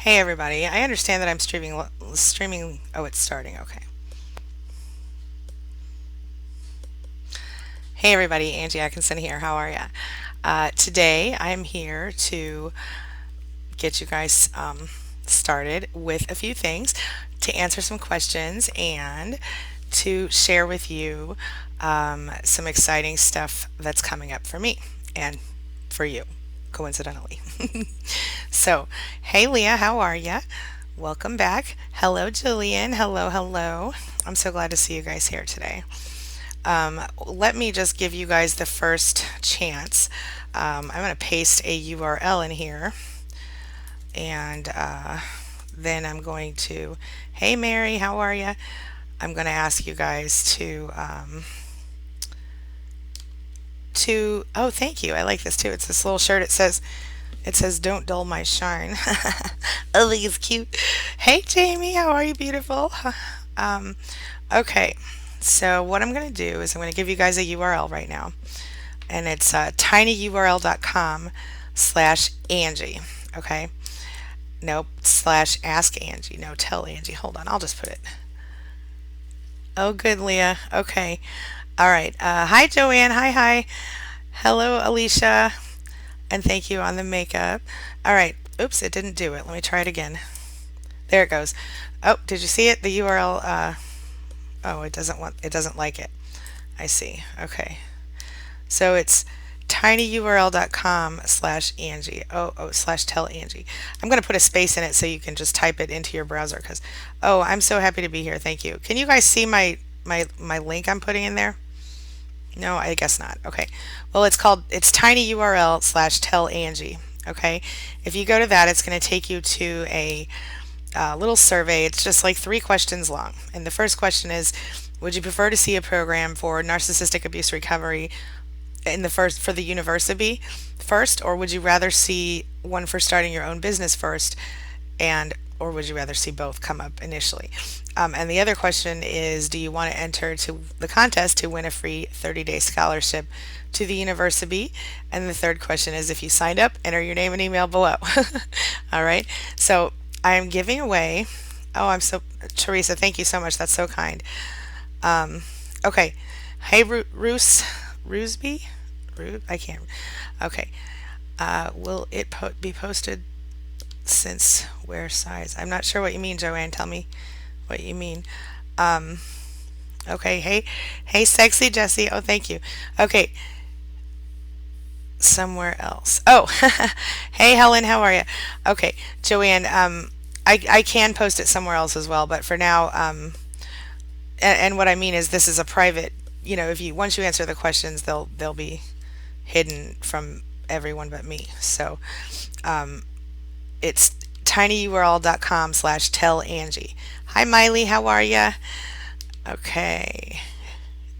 Hey everybody, I understand that I'm streaming. Oh, it's starting. Okay. Hey everybody, Angie Atkinson here. How are ya? Today I'm here to get you guys started with a few things, to answer some questions, and to share with you some exciting stuff that's coming up for me and for you, coincidentally. So, hey Leah, how are ya? Welcome back. Hello, Jillian. Hello, hello. I'm so glad to see you guys here today. Let me just give you guys the first chance. I'm going to paste a URL in here, and then I'm going to, hey Mary, how are you? I'm going to ask you guys to, oh, thank you. I like this too. It's this little shirt. It says, don't dull my shine. I think it's cute. Hey, Jamie, how are you, beautiful? Um, okay, so what I'm going to do is I'm going to give you guys a URL right now, and it's tinyurl.com/Angie. Okay, nope, slash ask Angie. No, tell Angie. Hold on, I'll just put it. Oh, good, Leah. Okay, all right. Hi, Joanne. Hi, hi. Hello, Alicia. And thank you on the makeup. All right. Oops, it didn't do it. Let me try it again. There it goes. Oh, did you see it? The URL. Oh, it doesn't like it. I see. Okay. So it's tinyurl.com/Angie. Slash tell Angie. I'm going to put a space in it so you can just type it into your browser because, oh, I'm so happy to be here. Thank you. Can you guys see my link I'm putting in there? No, I guess not. Okay. Well, it's tinyurl/tell Angie. Okay. If you go to that, it's going to take you to a little survey. It's just like 3 questions long. And the first question is, would you prefer to see a program for narcissistic abuse recovery in the first for the university first, or would you rather see one for starting your own business first, and or would you rather see both come up initially? And the other question is, do you want to enter to the contest to win a free 30-day scholarship to the university? And the third question is, if you signed up, enter your name and email below. All right. So I am giving away. Oh, Teresa, thank you so much. That's so kind. Okay. Hey, Rusby? I can't. Okay. Will it be posted since where size? I'm not sure what you mean, Joanne. Tell me what you mean. Um, okay. Hey, sexy Jessie. Oh, thank you. Okay. Somewhere else. Oh, hey, Helen. How are you? Okay, Joanne. I can post it somewhere else as well, but for now, and what I mean is this is a private. If you once you answer the questions, they'll be hidden from everyone but me. So it's tinyurl.com/tell Angie. Hi, Miley. How are ya? Okay.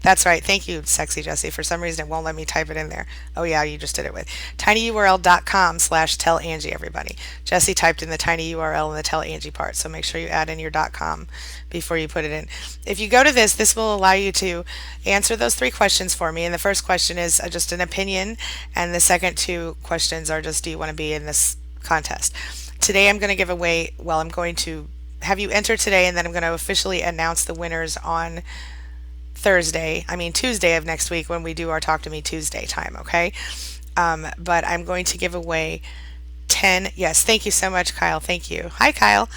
That's right. Thank you, sexy Jessie. For some reason, it won't let me type it in there. Oh, yeah, you just did it with tinyurl.com/tell Angie, everybody. Jessie typed in the tiny URL in the tell Angie part, so make sure you add in your .com before you put it in. If you go to this will allow you to answer those 3 questions for me. And the first question is just an opinion, and the second 2 questions are just, do you want to be in this contest? Today, I'm going to give away, well, I'm going to have you enter today, and then I'm going to officially announce the winners on Tuesday of next week when we do our Talk to Me Tuesday time, okay? But I'm going to give away 10. Yes, thank you so much, Kyle. Thank you. Hi, Kyle.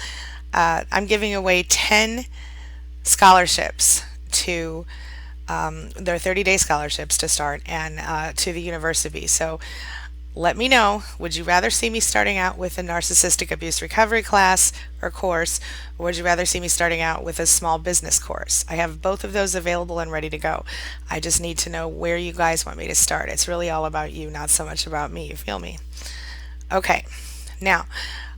I'm giving away 10 scholarships to their 30-day scholarships to start and to the university. So let me know, would you rather see me starting out with a narcissistic abuse recovery class or course, or would you rather see me starting out with a small business course? I have both of those available and ready to go. I just need to know where you guys want me to start. It's really all about you, not so much about me. You feel me? Okay, now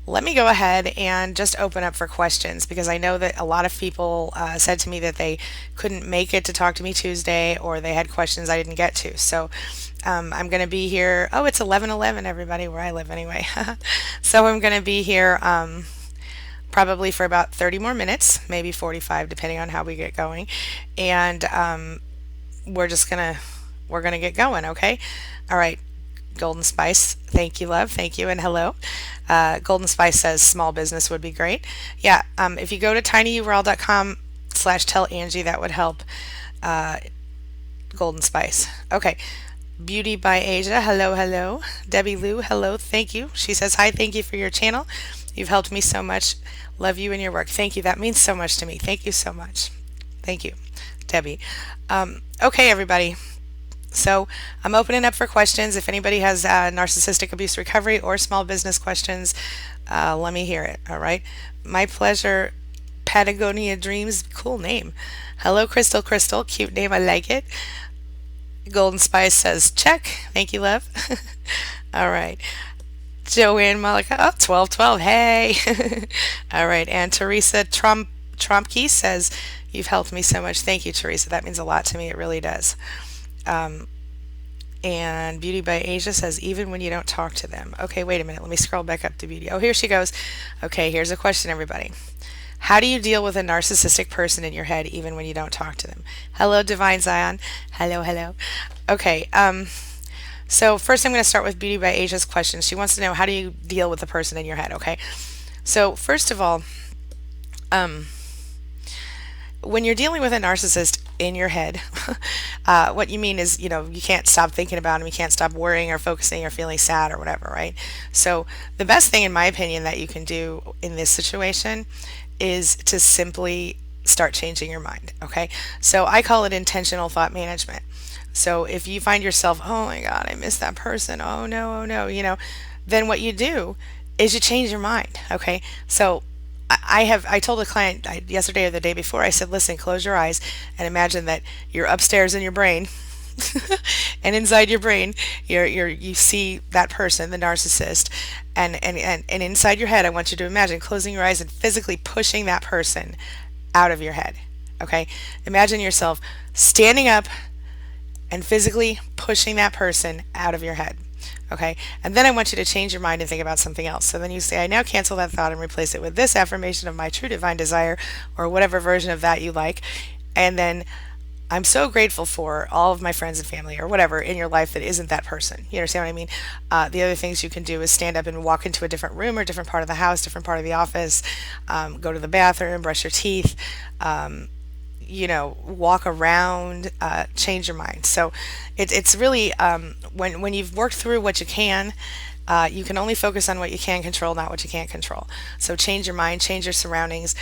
let me go ahead and just open up for questions because I know that a lot of people said to me that they couldn't make it to Talk to Me Tuesday or they had questions I didn't get to. So I'm going to be here. Oh, it's 11:11, everybody, where I live anyway. So I'm going to be here probably for about 30 more minutes, maybe 45, depending on how we get going. And we're gonna get going. Okay. All right. Golden Spice, thank you, love. Thank you, and hello. Golden Spice says small business would be great. Yeah, if you go to tinyurl.com/tell Angie, that would help. Uh, Golden Spice. Okay. Beauty by Asia. Hello, hello. Debbie Lou. Hello. Thank you. She says, hi, thank you for your channel. You've helped me so much. Love you and your work. Thank you. That means so much to me. Thank you so much. Thank you, Debbie. Okay, everybody. So I'm opening up for questions. If anybody has narcissistic abuse recovery or small business questions, let me hear it. All right. My pleasure. Patagonia Dreams. Cool name. Hello, Crystal Crystal. Cute name. I like it. Golden Spice says, check. Thank you, love. All right. Joanne Malika, oh, 1212. Hey. All right. And Teresa Trumpke says, you've helped me so much. Thank you, Teresa. That means a lot to me. It really does. Um, and Beauty by Asia says, even when you don't talk to them. Okay, wait a minute. Let me scroll back up to Beauty. Oh, here she goes. Okay, here's a question, everybody. How do you deal with a narcissistic person in your head even when you don't talk to them? Hello, Divine Zion. Hello, hello. Okay, so first I'm going to start with Beauty by Asia's question. She wants to know, how do you deal with the person in your head? Okay, so first of all, when you're dealing with a narcissist in your head, what you mean is, you can't stop thinking about them, you can't stop worrying or focusing or feeling sad or whatever, right? So the best thing, in my opinion, that you can do in this situation is to simply start changing your mind, okay? So I call it intentional thought management. So if you find yourself, oh my God, I miss that person, oh no, then what you do is you change your mind, okay? So I told a client yesterday or the day before, I said, listen, close your eyes and imagine that you're upstairs in your brain and inside your brain you see that person, the narcissist, and inside your head I want you to imagine closing your eyes and physically pushing that person out of your head. Okay? Imagine yourself standing up and physically pushing that person out of your head. Okay? And then I want you to change your mind and think about something else. So then you say, I now cancel that thought and replace it with this affirmation of my true divine desire, or whatever version of that you like. And then I'm so grateful for all of my friends and family or whatever in your life that isn't that person. You understand what I mean? The other things you can do is stand up and walk into a different room or different part of the house, different part of the office, go to the bathroom, brush your teeth, walk around, change your mind. So it's really, when you've worked through what you can only focus on what you can control, not what you can't control. So change your mind, change your surroundings,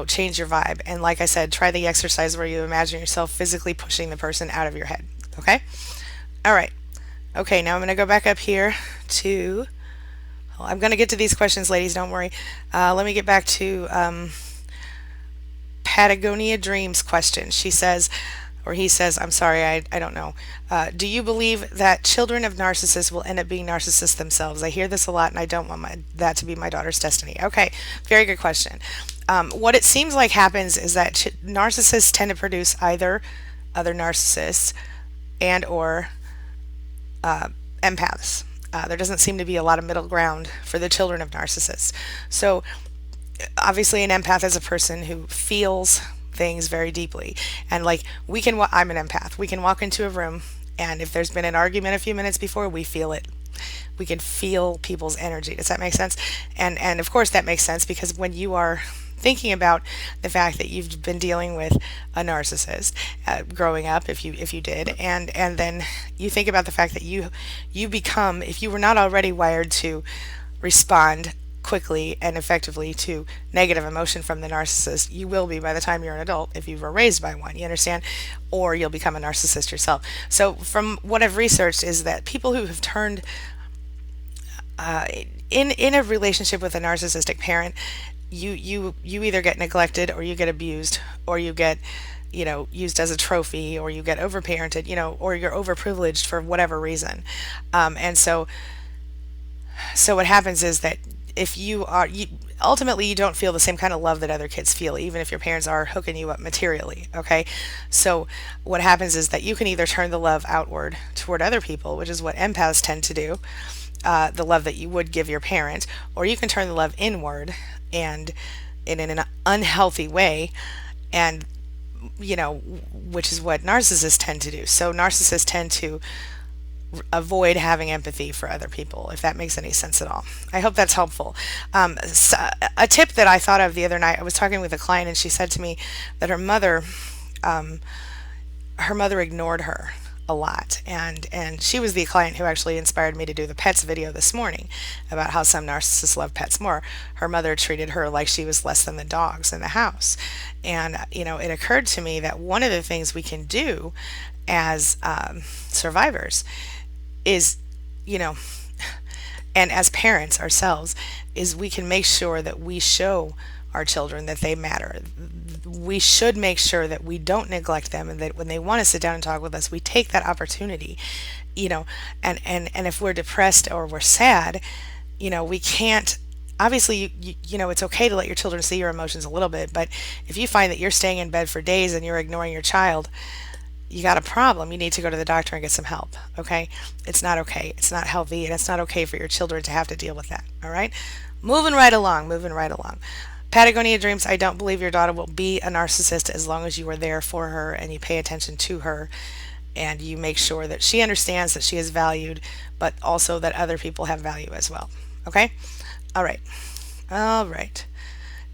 change your vibe. And like I said, try the exercise where you imagine yourself physically pushing the person out of your head. Okay? All right. Okay, now I'm going to go back up here to, I'm going to get to these questions, ladies, don't worry. Let me get back to Patagonia Dreams question. She says, or he says, I'm sorry, I don't know. Do you believe that children of narcissists will end up being narcissists themselves? I hear this a lot and I don't want that to be my daughter's destiny. Okay, very good question. What it seems like happens is that narcissists tend to produce either other narcissists and or empaths. There doesn't seem to be a lot of middle ground for the children of narcissists. So obviously an empath is a person who feels things very deeply, and like I'm an empath. We can walk into a room, and if there's been an argument a few minutes before, we feel it. We can feel people's energy. Does that make sense? And of course that makes sense, because when you are thinking about the fact that you've been dealing with a narcissist growing up, if you did, and then you think about the fact that you become, if you were not already wired to respond quickly and effectively to negative emotion from the narcissist, you will be by the time you're an adult if you were raised by one, you understand? Or you'll become a narcissist yourself. So from what I've researched is that people who have turned in a relationship with a narcissistic parent, you either get neglected, or you get abused, or you get used as a trophy, or you get overparented, or you're overprivileged for whatever reason. And so what happens is that if ultimately you don't feel the same kind of love that other kids feel, even if your parents are hooking you up materially, okay? So what happens is that you can either turn the love outward toward other people, which is what empaths tend to do, the love that you would give your parent, or you can turn the love inward and in an unhealthy way, and which is what narcissists tend to do. So narcissists tend to avoid having empathy for other people, if that makes any sense at all. I hope that's helpful. A tip that I thought of the other night, I was talking with a client and she said to me that her mother ignored her a lot, and she was the client who actually inspired me to do the pets video this morning about how some narcissists love pets more. Her mother treated her like she was less than the dogs in the house, and it occurred to me that one of the things we can do as survivors is, you know and as parents ourselves, is we can make sure that we show our children that they matter. We should make sure that we don't neglect them, and that when they want to sit down and talk with us, we take that opportunity. And if we're depressed or we're sad, we can't, obviously, it's okay to let your children see your emotions a little bit, but if you find that you're staying in bed for days and you're ignoring your child, you got a problem. You need to go to the doctor and get some help. Okay? It's not okay. It's not healthy, and it's not okay for your children to have to deal with that. All right? Moving right along, moving right along. Patagonia Dreams, I don't believe your daughter will be a narcissist as long as you are there for her and you pay attention to her and you make sure that she understands that she is valued, but also that other people have value as well. Okay? All right. All right.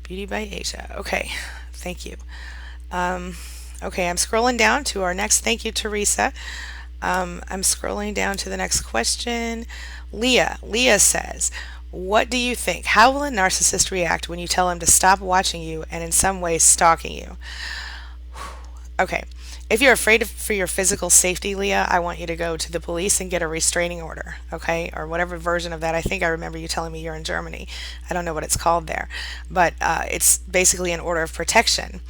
Beauty by Asia. Okay. Thank you. Okay, I'm scrolling down to our next. Thank you, Teresa. I'm scrolling down to the next question. Leah says, what do you think? How will a narcissist react when you tell him to stop watching you and in some way stalking you? Okay, if you're afraid for your physical safety, Leah, I want you to go to the police and get a restraining order, okay? Or whatever version of that. I think I remember you telling me you're in Germany. I don't know what it's called there, but it's basically an order of protection.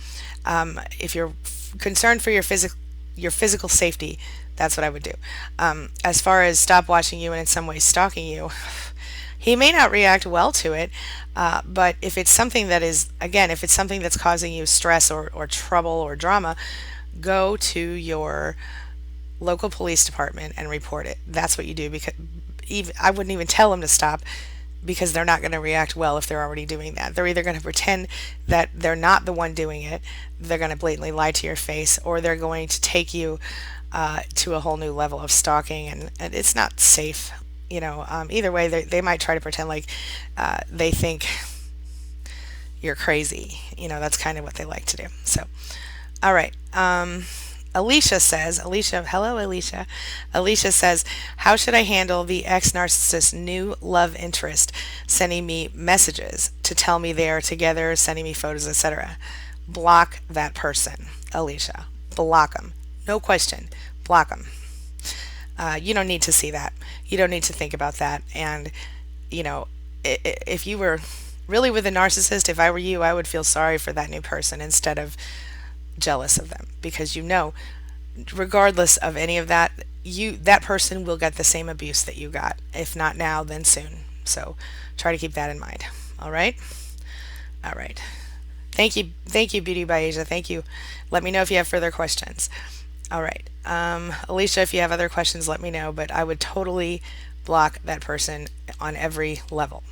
If you're concerned for your physical safety, that's what I would do. As far as stop watching you and in some way stalking you, he may not react well to it, but if it's something that is, again, if it's something that's causing you stress or trouble or drama, go to your local police department and report it. That's what you do, because I wouldn't even tell them to stop, because they're not going to react well if they're already doing that. They're either going to pretend that they're not the one doing it, they're going to blatantly lie to your face, or they're going to take you to a whole new level of stalking, and it's not safe. Either way, they might try to pretend like they think you're crazy. That's kind of what they like to do. So, all right. Hello, Alicia. Alicia says, how should I handle the ex-narcissist's new love interest sending me messages to tell me they are together, sending me photos, etc.? Block that person, Alicia. Block them. No question. Block them. You don't need to see that. You don't need to think about that. And, if you were really with a narcissist, if I were you, I would feel sorry for that new person instead of jealous of them, because regardless of any of that, that person will get the same abuse that you got. If not now, then soon. So try to keep that in mind. All right? All right. Thank you, Beauty by Asia. Thank you. Let me know if you have further questions. All right. Alicia, if you have other questions, let me know, but I would totally block that person on every level.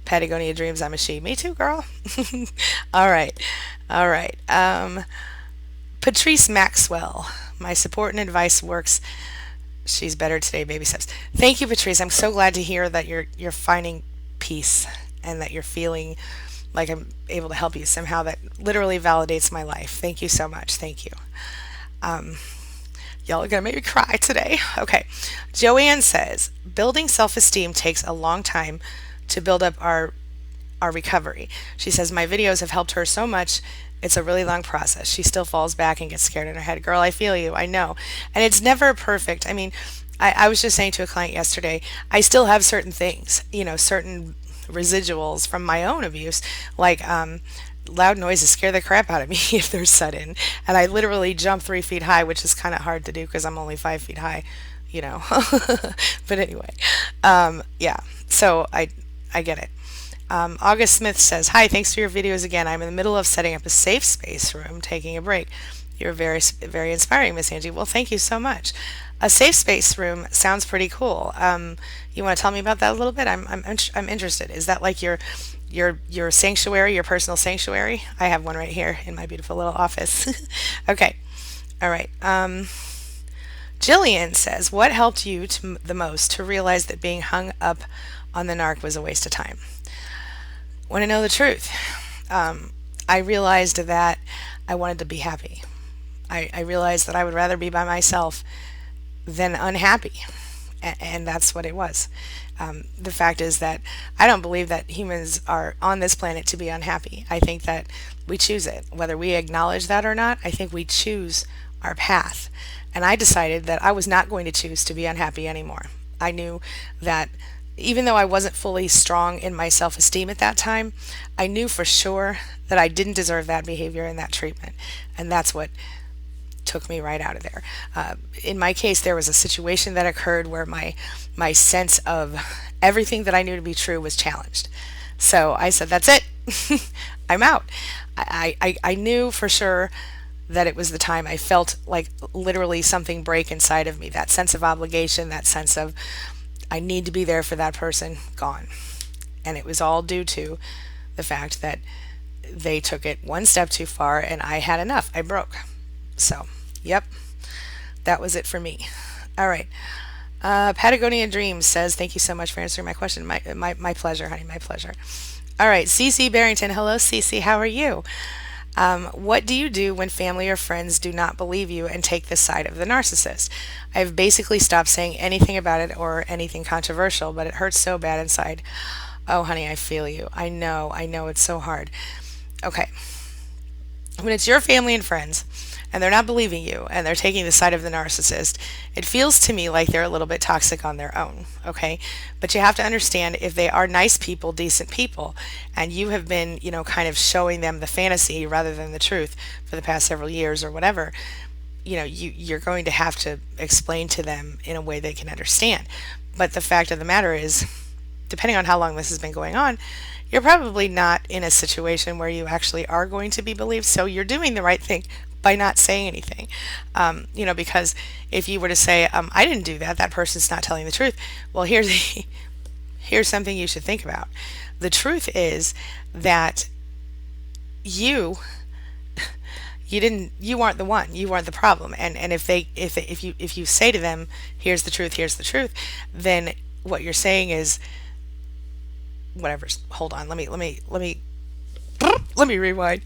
Patagonia Dreams, I'm a she. Me too, girl. All right. All right. Patrice Maxwell, my support and advice works. She's better today, baby steps. Thank you, Patrice. I'm so glad to hear that you're finding peace and that you're feeling like I'm able to help you somehow. That literally validates my life. Thank you so much. Thank you. Y'all are gonna make me cry today. Okay. Joanne says, building self-esteem takes a long time to build up our recovery. She says, my videos have helped her so much. It's a really long process. She still falls back and gets scared in her head. Girl, I feel you. I know. And it's never perfect. I mean, I was just saying to a client yesterday, I still have certain things, certain residuals from my own abuse, like loud noises scare the crap out of me if they're sudden. And I literally jump 3 feet high, which is kind of hard to do because I'm only 5 feet high, But anyway, yeah, so I get it. August Smith says, hi, thanks for your videos again. I'm in the middle of setting up a safe space room, taking a break. You're very, very inspiring, Miss Angie. Well, thank you so much. A safe space room sounds pretty cool. You want to tell me about that a little bit? I'm interested. Is that like your sanctuary, your personal sanctuary? I have one right here in my beautiful little office. Okay. All right. Jillian says, what helped you the most to realize that being hung up on the narc was a waste of time? Want to know the truth? I realized that I wanted to be happy. I realized that I would rather be by myself than unhappy. And that's what it was. The fact is that I don't believe that humans are on this planet to be unhappy. I think that we choose it. Whether we acknowledge that or not, I think we choose our path. And I decided that I was not going to choose to be unhappy anymore. I knew that even though I wasn't fully strong in my self esteem at that time, I knew for sure that I didn't deserve that behavior and that treatment. And that's what took me right out of there. In my case, there was a situation that occurred where my sense of everything that I knew to be true was challenged. So I said, "That's it, I'm out." I knew for sure that it was the time. I felt like literally something break inside of me. That sense of obligation, that sense of I need to be there for that person, gone. And it was all due to the fact that they took it one step too far and I had enough. I broke. So, yep, that was it for me. All right. Patagonia Dreams says, thank you so much for answering my question. My pleasure, honey, my pleasure. All right, CC Barrington. Hello, CC. How are you? What do you do when family or friends do not believe you and take the side of the narcissist? I've basically stopped saying anything about it or anything controversial, but it hurts so bad inside. Oh, honey, I feel you. I know it's so hard. Okay. When it's your family and friends and they're not believing you and they're taking the side of the narcissist, it feels to me like they're a little bit toxic on their own, okay? But you have to understand if they are nice people, decent people, and you have been, kind of showing them the fantasy rather than the truth for the past several years or whatever, you're going to have to explain to them in a way they can understand. But the fact of the matter is, depending on how long this has been going on, you're probably not in a situation where you actually are going to be believed. So you're doing the right thing by not saying anything. Because if you were to say, I didn't do that, that person's not telling the truth. Well, here's something you should think about. The truth is that you aren't the one, you aren't the problem. And if you say to them, here's the truth, then what you're saying is, whatever. Hold on. Let me rewind.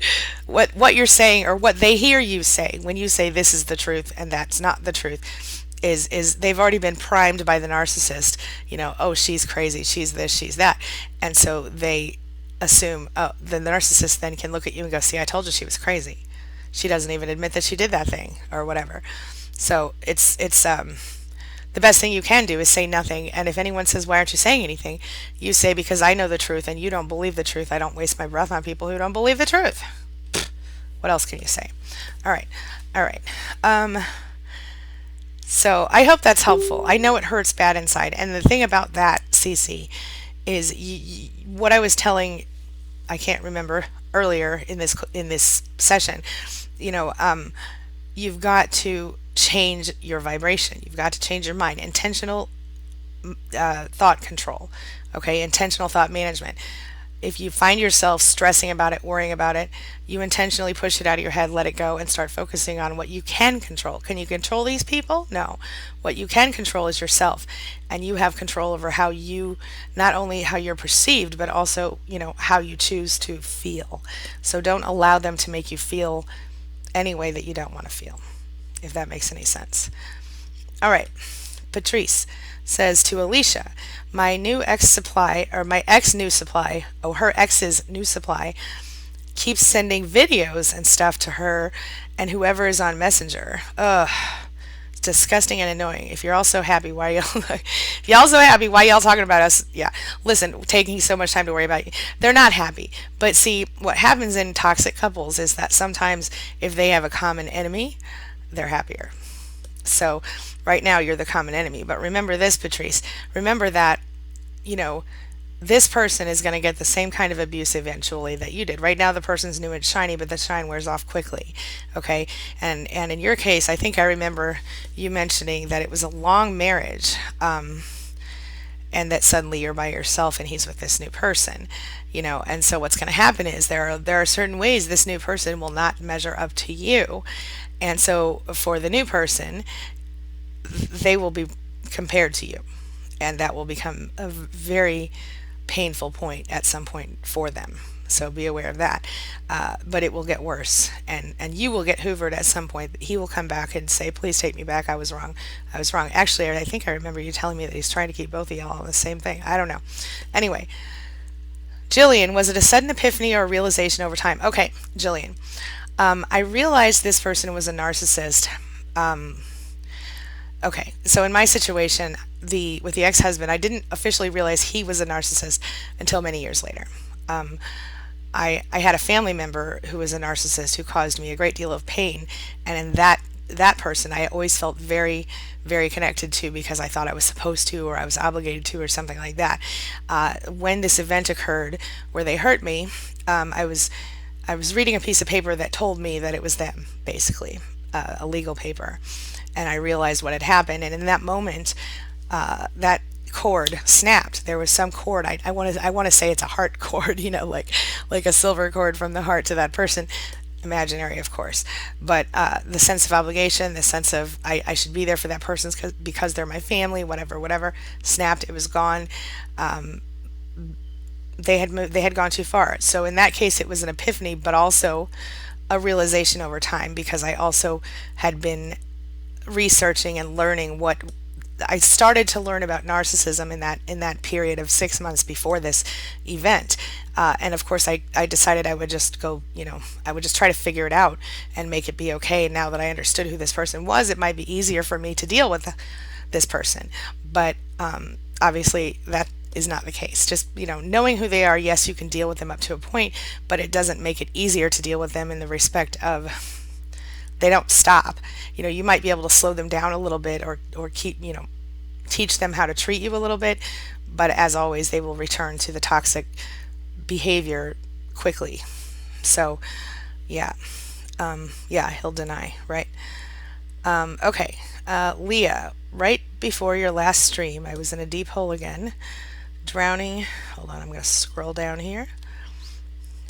What you're saying or what they hear you say when you say this is the truth and that's not the truth is they've already been primed by the narcissist. Oh, she's crazy, she's this, she's that, and so they assume. Oh, the narcissist then can look at you and go, "See, I told you she was crazy. She doesn't even admit that she did that thing or whatever." So it's the best thing you can do is say nothing. And if anyone says, "Why aren't you saying anything?" you say, "Because I know the truth and you don't believe the truth. I don't waste my breath on people who don't believe the truth." What else can you say? All right. All right. So I hope that's helpful. I know it hurts bad inside. And the thing about that, Cece, is what I was telling, I can't remember earlier in this session, you've got to change your vibration. You've got to change your mind. Intentional thought control. Okay, intentional thought management. If you find yourself stressing about it, worrying about it, you intentionally push it out of your head, let it go, and start focusing on what you can control. Can you control these people? No. What you can control is yourself, and you have control over how you, not only how you're perceived, but also, how you choose to feel. So don't allow them to make you feel any way that you don't want to feel, if that makes any sense. All right. Patrice says to Alicia, my ex new supply, her ex's new supply, keeps sending videos and stuff to her and whoever is on Messenger. Ugh. It's disgusting and annoying. If you're all so happy, why y'all talking about us? Yeah. Listen, taking so much time to worry about you. They're not happy. But see, what happens in toxic couples is that sometimes if they have a common enemy, they're happier. So right now you're the common enemy. But remember this, Patrice. Remember that, this person is going to get the same kind of abuse eventually that you did. Right now the person's new and shiny, but the shine wears off quickly. Okay? And in your case, I think I remember you mentioning that it was a long marriage, and that suddenly you're by yourself and he's with this new person. And so what's going to happen is there are certain ways this new person will not measure up to you. And so for the new person, they will be compared to you, and that will become a very painful point at some point for them. So be aware of that. But it will get worse, and you will get hoovered at some point. He will come back and say, "Please take me back. I was wrong. I was wrong." Actually, I think I remember you telling me that he's trying to keep both of y'all on the same thing. I don't know. Anyway, Jillian, was it a sudden epiphany or a realization over time? Okay, Jillian. I realized this person was a narcissist. Um, okay, so in my situation, the with the ex-husband, I didn't officially realize he was a narcissist until many years later. Um, I had a family member who was a narcissist who caused me a great deal of pain, and in that person I always felt very, very connected to because I thought I was supposed to or I was obligated to or something like that. When this event occurred where they hurt me, I was reading a piece of paper that told me that it was them, basically, a legal paper, and I realized what had happened. And in that moment, that cord snapped. There was some cord. I want to say it's a heart cord, like a silver cord from the heart to that person. Imaginary, of course, but the sense of obligation, the sense of I should be there for that person because they're my family, whatever, snapped. It was gone. Um, they had moved, they had gone too far. So in that case, it was an epiphany, but also a realization over time because I also had been researching and learning what I started to learn about narcissism in that period of 6 months before this event. And of course, I decided I would just go, I would just try to figure it out and make it be okay. Now that I understood who this person was, it might be easier for me to deal with this person. But obviously, that is not the case. Just, knowing who they are, yes, you can deal with them up to a point, but it doesn't make it easier to deal with them in the respect of they don't stop. You might be able to slow them down a little bit or keep, teach them how to treat you a little bit, but as always, they will return to the toxic behavior quickly. So, yeah. Yeah, he'll deny, right? Okay. Leah, right before your last stream, I was in a deep hole again, drowning. Hold on, I'm going to scroll down here.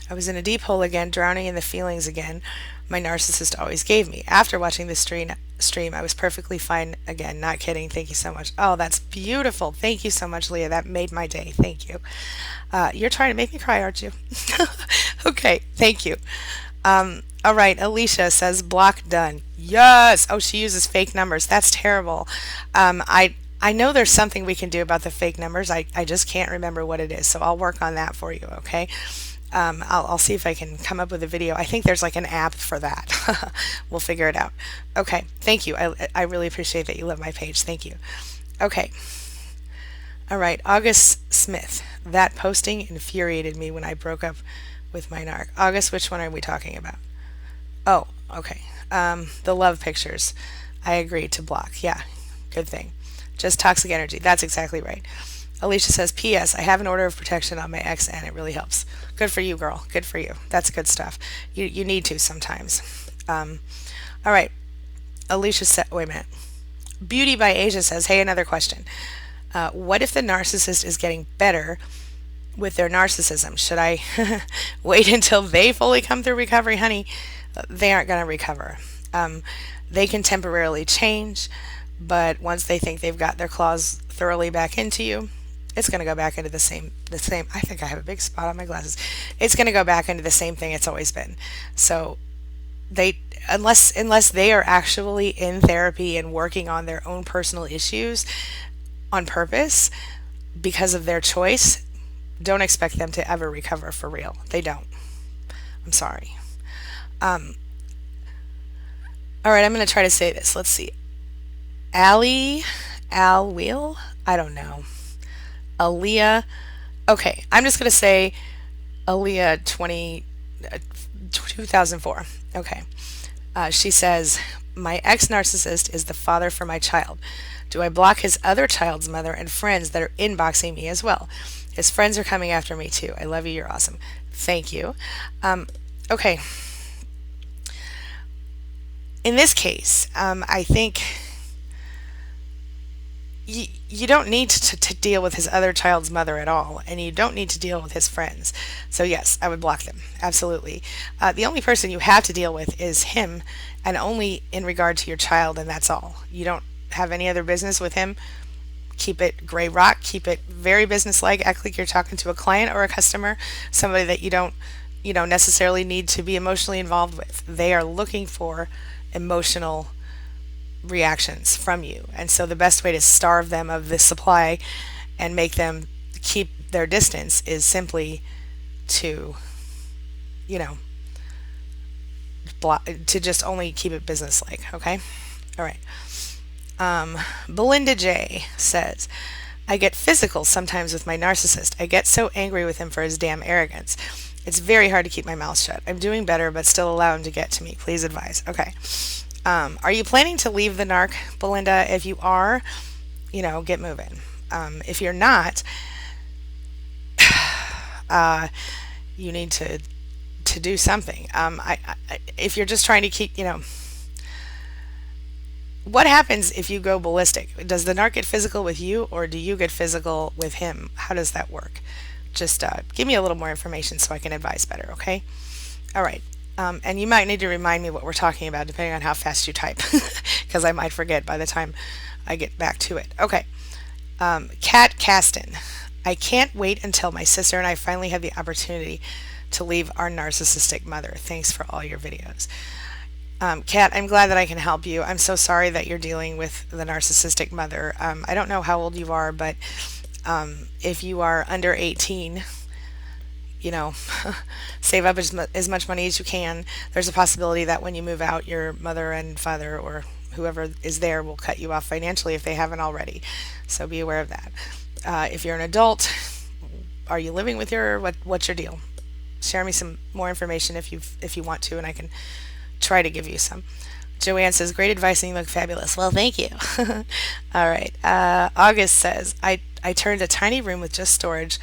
I was in a deep hole again, drowning in the feelings again my narcissist always gave me. After watching this stream, I was perfectly fine again. Not kidding. Thank you so much. Oh, that's beautiful. Thank you so much, Leah. That made my day. Thank you. You're trying to make me cry, aren't you? Okay. Thank you. All right. Alicia says block done. Yes. Oh, she uses fake numbers. That's terrible. I know there's something we can do about the fake numbers. I just can't remember what it is. So I'll work on that for you. Okay. I'll see if I can come up with a video. I think there's like an app for that. We'll figure it out. Okay, thank you. I really appreciate that you love my page. Thank you. Okay. All right, August Smith. That posting infuriated me when I broke up with my narc. August, which one are we talking about? Oh, okay. The love pictures. I agreed to block. Yeah, good thing. Just toxic energy. That's exactly right. Alicia says, P.S. I have an order of protection on my ex and it really helps. Good for you, girl. Good for you. That's good stuff. You need to sometimes. All right. Alicia said, wait a minute. Beauty by Asia says, hey, another question. What if the narcissist is getting better with their narcissism? Should I wait until they fully come through recovery? Honey, they aren't going to recover. They can temporarily change, but once they think they've got their claws thoroughly back into you, it's going to go back into the same, I think I have a big spot on my glasses. It's going to go back into the same thing it's always been. So unless they are actually in therapy and working on their own personal issues on purpose because of their choice, don't expect them to ever recover for real. They don't. I'm sorry. All right, I'm going to try to say this. Let's see. Al Wheel? I don't know. Aaliyah. Okay, I'm just going to say Aaliyah 2004. Okay. She says, my ex-narcissist is the father for my child. Do I block his other child's mother and friends that are inboxing me as well? His friends are coming after me too. I love you. You're awesome. Thank you. Okay. In this case, I think you don't need to deal with his other child's mother at all, and you don't need to deal with his friends. So yes, I would block them. Absolutely. The only person you have to deal with is him, and only in regard to your child, and that's all. You don't have any other business with him, keep it gray rock, keep it very businesslike, act like you're talking to a client or a customer, somebody that you don't, necessarily need to be emotionally involved with. They are looking for emotional reactions from you. And so the best way to starve them of this supply and make them keep their distance is simply to, you know, to just only keep it businesslike, okay? All right. Belinda J says, I get physical sometimes with my narcissist. I get so angry with him for his damn arrogance. It's very hard to keep my mouth shut. I'm doing better, but still allow him to get to me. Please advise. Okay. Are you planning to leave the narc, Belinda? If you are, get moving. If you're not, you need to do something. If you're just trying to keep, what happens if you go ballistic? Does the narc get physical with you, or do you get physical with him? How does that work? Just give me a little more information so I can advise better, okay? All right. And you might need to remind me what we're talking about depending on how fast you type, because I might forget by the time I get back to it. Okay. Kat Caston. I can't wait until my sister and I finally have the opportunity to leave our narcissistic mother. Thanks for all your videos. Kat, I'm glad that I can help you. I'm so sorry that you're dealing with the narcissistic mother. I don't know how old you are, but if you are under 18, save up as much money as you can. There's a possibility that when you move out, your mother and father or whoever is there will cut you off financially if they haven't already. So be aware of that. If you're an adult, are you living with your, what's your deal? Share me some more information if you want to, and I can try to give you some. Joanne says, great advice and you look fabulous. Well, thank you. All right. August says, I turned a tiny room with just storage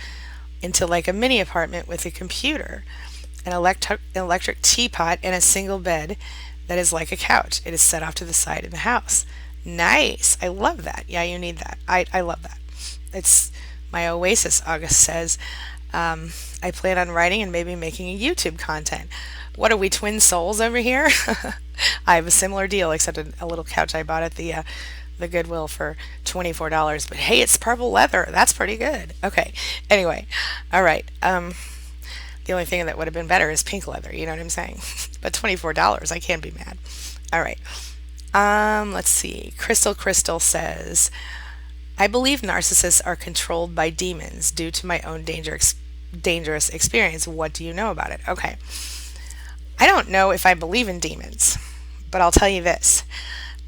into like a mini apartment with a computer, an electric teapot, and a single bed that is like a couch. It is set off to the side in the house. Nice. I love that. Yeah, you need that. I love that. It's my oasis, August says. I plan on writing and maybe making a YouTube content. What are we, twin souls over here? I have a similar deal, except a little couch I bought at the Goodwill for $24. But hey, it's purple leather. That's pretty good. Okay. Anyway, all right. The only thing that would have been better is pink leather. You know what I'm saying? But $24, I can't be mad. All right. Let's see. Crystal says, I believe narcissists are controlled by demons due to my own dangerous experience. What do you know about it? Okay. I don't know if I believe in demons, but I'll tell you this.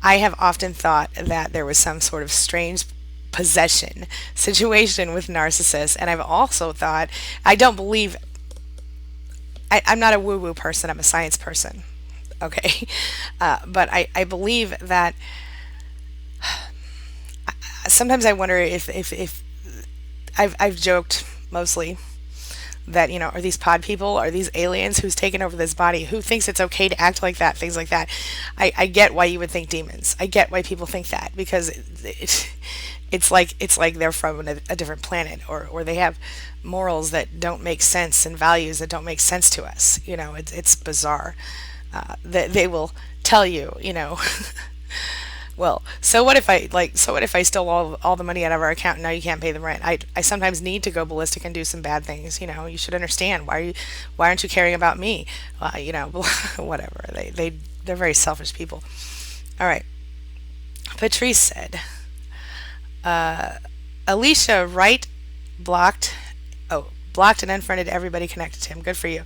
I have often thought that there was some sort of strange possession situation with narcissists, and I've also thought, I don't believe, I'm not a woo-woo person, I'm a science person, okay? But I believe that sometimes I wonder if I've joked mostly that, are these pod people, are these aliens who's taken over this body, who thinks it's okay to act like that, things like that. I get why you would think demons. I get why people think that, because it's like they're from a different planet, or they have morals that don't make sense and values that don't make sense to us. It's bizarre. They will tell you, well, so what if I stole all the money out of our account and now you can't pay the rent? I sometimes need to go ballistic and do some bad things. You should understand. Why aren't you caring about me? Whatever. They're very selfish people. All right. Patrice said, Alicia Wright blocked and unfriended everybody connected to him. Good for you.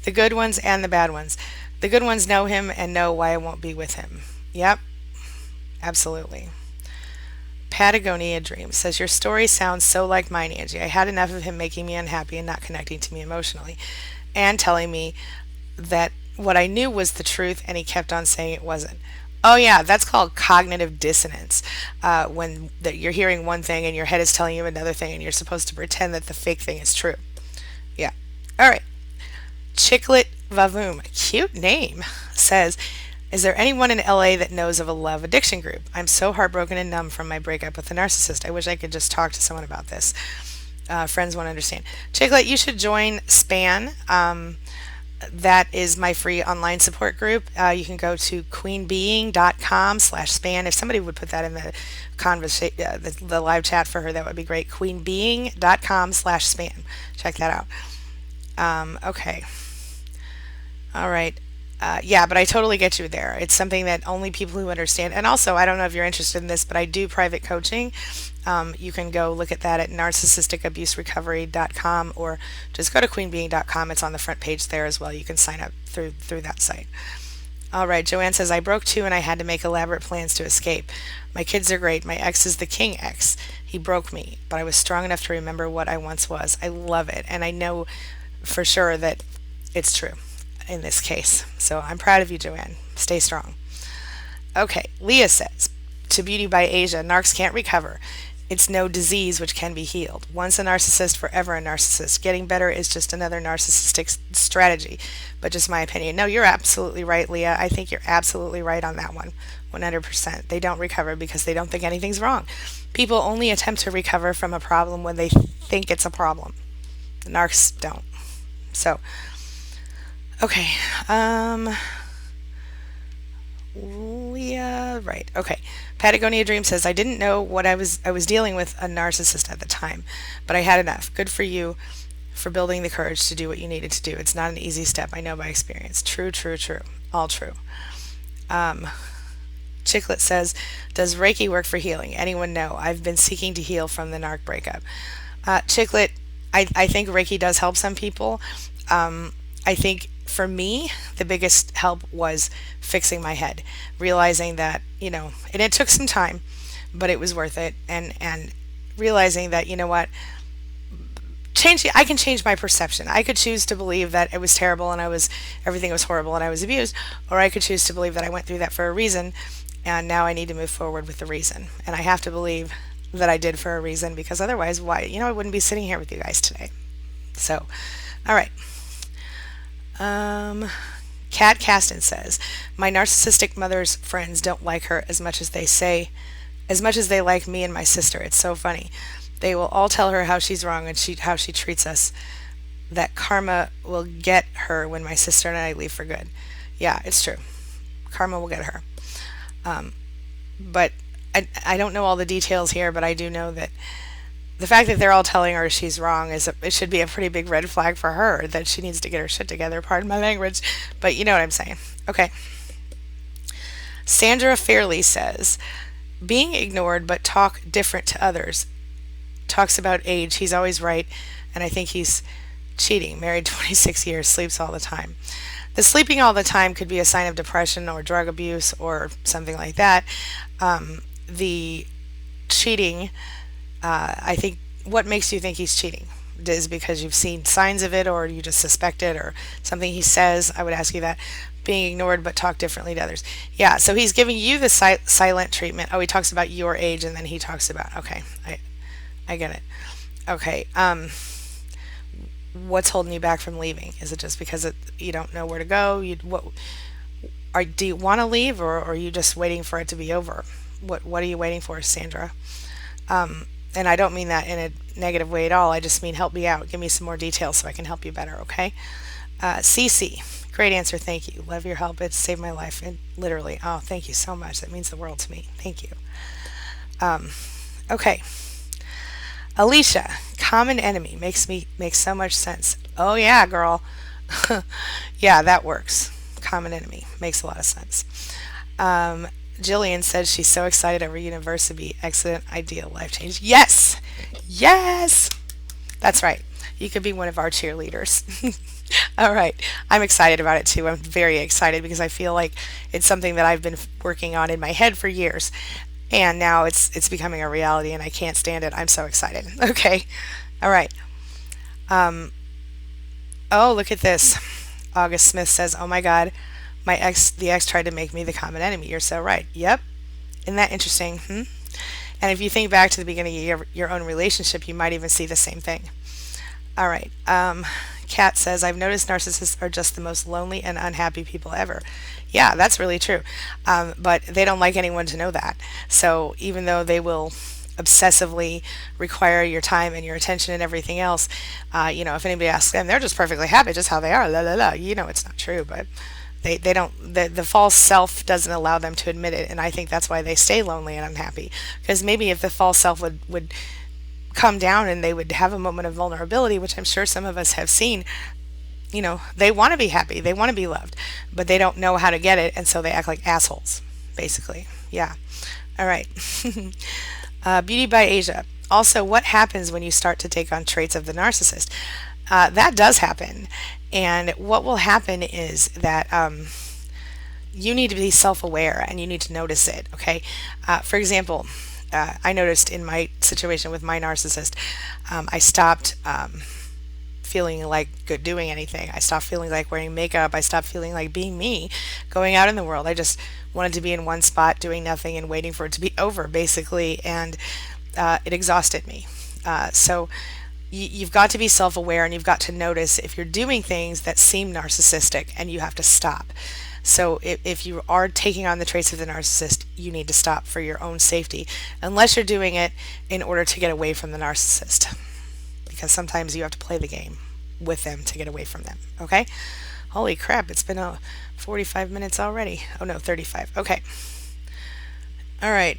The good ones and the bad ones. The good ones know him and know why I won't be with him. Yep. Absolutely. Patagonia Dream says, your story sounds so like mine, Angie. I had enough of him making me unhappy and not connecting to me emotionally and telling me that what I knew was the truth and he kept on saying it wasn't. Oh yeah, that's called cognitive dissonance. When you're hearing one thing and your head is telling you another thing and you're supposed to pretend that the fake thing is true. Yeah. All right. Chicklet Vavoom, cute name, says, is there anyone in LA that knows of a love addiction group? I'm so heartbroken and numb from my breakup with a narcissist. I wish I could just talk to someone about this. Friends won't understand. Chicklet, you should join SPAN. that is my free online support group. You can go to queenbeing.com/span. If somebody would put that in the conversation, the live chat for her, that would be great. Queenbeing.com/span. Check that out. Okay. All right. Yeah, but I totally get you there. It's something that only people who understand. And also, I don't know if you're interested in this, but I do private coaching. You can go look at that at narcissisticabuserecovery.com or just go to queenbeing.com. It's on the front page there as well. You can sign up through that site. All right, Joanne says, I broke two and I had to make elaborate plans to escape. My kids are great. My ex is the king ex. He broke me, but I was strong enough to remember what I once was. I love it. And I know for sure that it's true in this case. So I'm proud of you, Joanne. Stay strong. Okay, Leah says, to Beauty by Asia, narcs can't recover. It's no disease which can be healed. Once a narcissist, forever a narcissist. Getting better is just another narcissistic strategy, but just my opinion. No, you're absolutely right, Leah. I think you're absolutely right on that one. 100%. They don't recover because they don't think anything's wrong. People only attempt to recover from a problem when they think it's a problem. The narcs don't. So, okay. Leah, right. Okay. Patagonia Dream says, I didn't know what I was dealing with a narcissist at the time, but I had enough. Good for you for building the courage to do what you needed to do. It's not an easy step. I know by experience. True, true, true. All true. Chicklet says, does Reiki work for healing? Anyone know? I've been seeking to heal from the narc breakup. Chicklet, I think Reiki does help some people. I think for me, the biggest help was fixing my head, realizing that, and it took some time, but it was worth it. And realizing that, what, I can change my perception. I could choose to believe that it was terrible and everything was horrible and I was abused, or I could choose to believe that I went through that for a reason and now I need to move forward with the reason. And I have to believe that I did for a reason, because otherwise, why, I wouldn't be sitting here with you guys today. So, all right. Kat Caston says, my narcissistic mother's friends don't like her as much as they like me and my sister. It's so funny. They will all tell her how she's wrong and how she treats us. That karma will get her when my sister and I leave for good. Yeah, it's true. Karma will get her. But I don't know all the details here, but I do know that the fact that they're all telling her she's wrong it should be a pretty big red flag for her, that she needs to get her shit together. Pardon my language, but you know what I'm saying. Okay. Sandra Fairley says, being ignored but talk different to others. Talks about age. He's always right, and I think he's cheating. Married 26 years, sleeps all the time. The sleeping all the time could be a sign of depression or drug abuse or something like that. The cheating, I think, what makes you think he's cheating? Is because you've seen signs of it, or you just suspect it, or something he says? I would ask you that. Being ignored but talk differently to others. Yeah, so he's giving you the silent treatment. Oh, he talks about your age, and then he talks about, okay, I get it. Okay, what's holding you back from leaving? Is it just because you don't know where to go? Do you want to leave, or are you just waiting for it to be over? What are you waiting for, Sandra? And I don't mean that in a negative way at all. I just mean, help me out. Give me some more details so I can help you better, okay? Cece, great answer. Thank you. Love your help. It saved my life. And literally. Oh, thank you so much. That means the world to me. Thank you. Okay. Alicia, common enemy makes so much sense. Oh yeah, girl. Yeah, that works. Common enemy makes a lot of sense. Jillian says she's so excited over university. Excellent idea. Life change. Yes! Yes! That's right. You could be one of our cheerleaders. All right. I'm excited about it too. I'm very excited because I feel like it's something that I've been working on in my head for years. And now it's becoming a reality and I can't stand it. I'm so excited. Okay. All right. Oh, look at this. August Smith says, oh my God, the ex tried to make me the common enemy. You're so right. Yep. Isn't that interesting? And if you think back to the beginning of your own relationship, you might even see the same thing. All right. Kat says, I've noticed narcissists are just the most lonely and unhappy people ever. Yeah, that's really true. But they don't like anyone to know that. So even though they will obsessively require your time and your attention and everything else. If anybody asks them, they're just perfectly happy just how they are, la la la. It's not true, but they don't, the false self doesn't allow them to admit it, and I think that's why they stay lonely and unhappy. Because maybe if the false self would come down and they would have a moment of vulnerability, which I'm sure some of us have seen, they want to be happy, they want to be loved, but they don't know how to get it, and so they act like assholes, basically. Yeah. All right. Beauty by Asia. Also, what happens when you start to take on traits of the narcissist? That does happen. And what will happen is that you need to be self aware and you need to notice it. Okay. For example, I noticed in my situation with my narcissist, I stopped feeling like good doing anything. I stopped feeling like wearing makeup. I stopped feeling like being me, going out in the world. I just wanted to be in one spot doing nothing and waiting for it to be over, basically. And it exhausted me. So you've got to be self aware and you've got to notice if you're doing things that seem narcissistic and you have to stop. So if you are taking on the traits of the narcissist, you need to stop for your own safety, unless you're doing it in order to get away from the narcissist. Because sometimes you have to play the game with them to get away from them. Okay? Holy crap, it's been 45 minutes already. Oh no, 35. Okay. All right.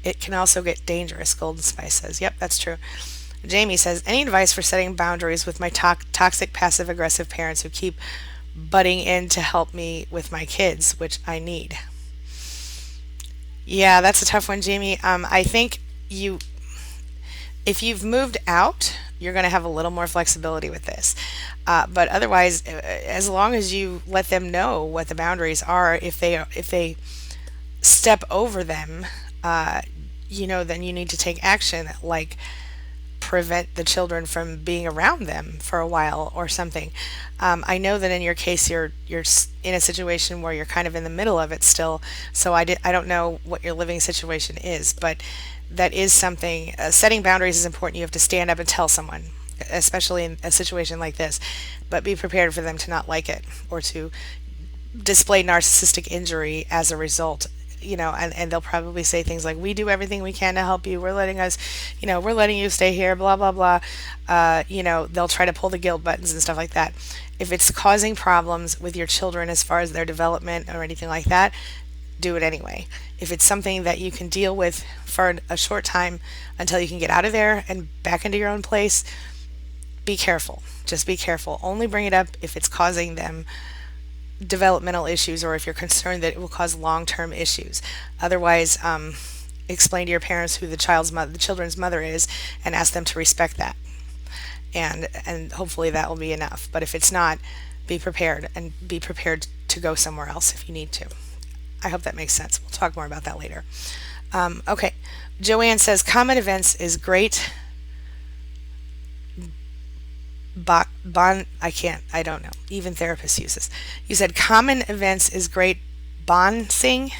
It can also get dangerous, Golden Spice says. Yep, that's true. Jamie says, any advice for setting boundaries with my toxic passive aggressive parents who keep butting in to help me with my kids, which I need? Yeah, that's a tough one, Jamie. I think if you've moved out, you're going to have a little more flexibility with this. But otherwise, as long as you let them know what the boundaries are, if they step over them, then you need to take action, like prevent the children from being around them for a while or something. I know that in your case, you're in a situation where you're kind of in the middle of it still. So I don't know what your living situation is, but that is something. Setting boundaries is important. You have to stand up and tell someone, especially in a situation like this, but be prepared for them to not like it or to display narcissistic injury as a result. And they'll probably say things like, we do everything we can to help you. We're letting you stay here, blah, blah, blah. They'll try to pull the guilt buttons and stuff like that. If it's causing problems with your children as far as their development or anything like that, do it anyway. If it's something that you can deal with for a short time until you can get out of there and back into your own place, be careful. Just be careful. Only bring it up if it's causing them developmental issues or if you're concerned that it will cause long-term issues. Otherwise, explain to your parents who the children's mother is, and ask them to respect that. And hopefully that will be enough. But if it's not, be prepared to go somewhere else if you need to. I hope that makes sense. We'll talk more about that later. Okay. Joanne says, common events is great. I don't know. Even therapists use this. You said common events is great bouncing.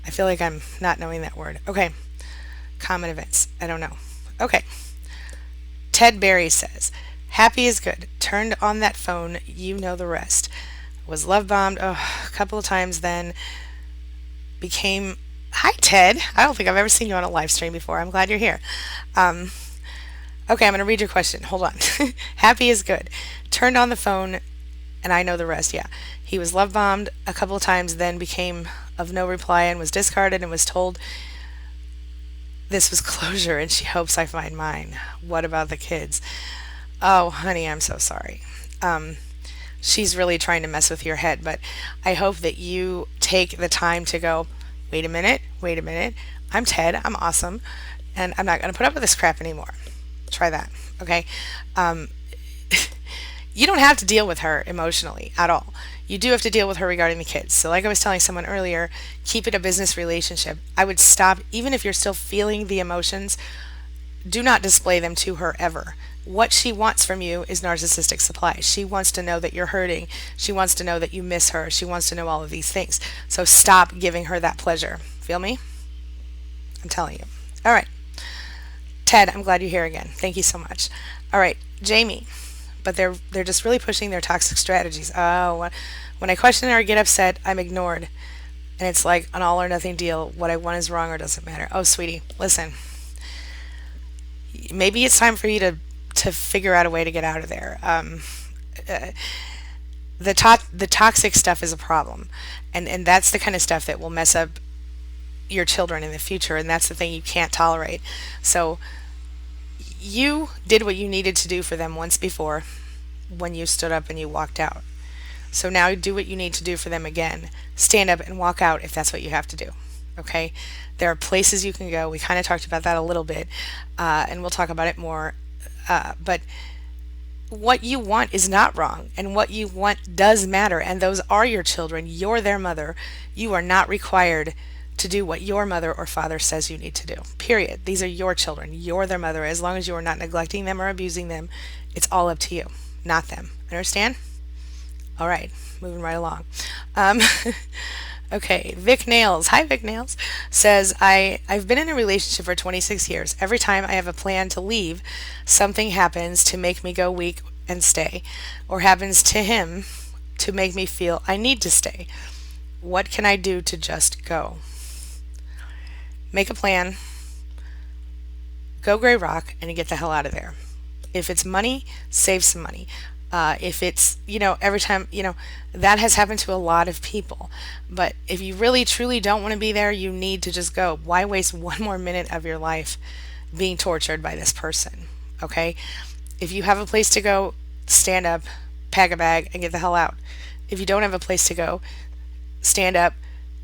I feel like I'm not knowing that word. Okay. Common events. I don't know. Okay. Ted Berry says, happy is good. Turned on that phone. You know the rest. Was love bombed a couple of times, then became... Hi, Ted. I don't think I've ever seen you on a live stream before. I'm glad you're here. Okay, I'm going to read your question. Hold on. Happy is good. Turned on the phone, and I know the rest. Yeah. He was love bombed a couple of times, then became of no reply and was discarded and was told this was closure and she hopes I find mine. What about the kids? Oh, honey, I'm so sorry. She's really trying to mess with your head, but I hope that you take the time to go, wait a minute. I'm Ted. I'm awesome. And I'm not going to put up with this crap anymore. Try that. Okay. You don't have to deal with her emotionally at all. You do have to deal with her regarding the kids. So like I was telling someone earlier, keep it a business relationship. I would stop, even if you're still feeling the emotions, do not display them to her ever. What she wants from you is narcissistic supply. She wants to know that you're hurting. She wants to know that you miss her. She wants to know all of these things. So stop giving her that pleasure. Feel me? I'm telling you. All right. Ted, I'm glad you're here again. Thank you so much. All right, Jamie. But they're just really pushing their toxic strategies. Oh, when I question or get upset, I'm ignored. And it's like an all or nothing deal. What I want is wrong or doesn't matter. Oh, sweetie, listen, maybe it's time for you to figure out a way to get out of there. The toxic stuff is a problem, and that's the kind of stuff that will mess up your children in the future, and that's the thing you can't tolerate. So you did what you needed to do for them once before when you stood up and you walked out. So now do what you need to do for them again. Stand up and walk out if that's what you have to do. Okay? There are places you can go. We kind of talked about that a little bit, and we'll talk about it more. But what you want is not wrong, and what you want does matter, and those are your children. You're their mother. You are not required to do what your mother or father says you need to do. Period. These are your children. You're their mother. As long as you are not neglecting them or abusing them, it's all up to you, not them. Understand? All right, moving right along. Um, okay, Vic Nails. Hi, Vic Nails. Says, I've been in a relationship for 26 years. Every time I have a plan to leave, something happens to make me go weak and stay, or happens to him to make me feel I need to stay. What can I do to just go? Make a plan, go Gray Rock, and get the hell out of there. If it's money, save some money. If it's, every time, that has happened to a lot of people. But if you really truly don't want to be there, you need to just go. Why waste one more minute of your life being tortured by this person? Okay? If you have a place to go, stand up, pack a bag, and get the hell out. If you don't have a place to go, stand up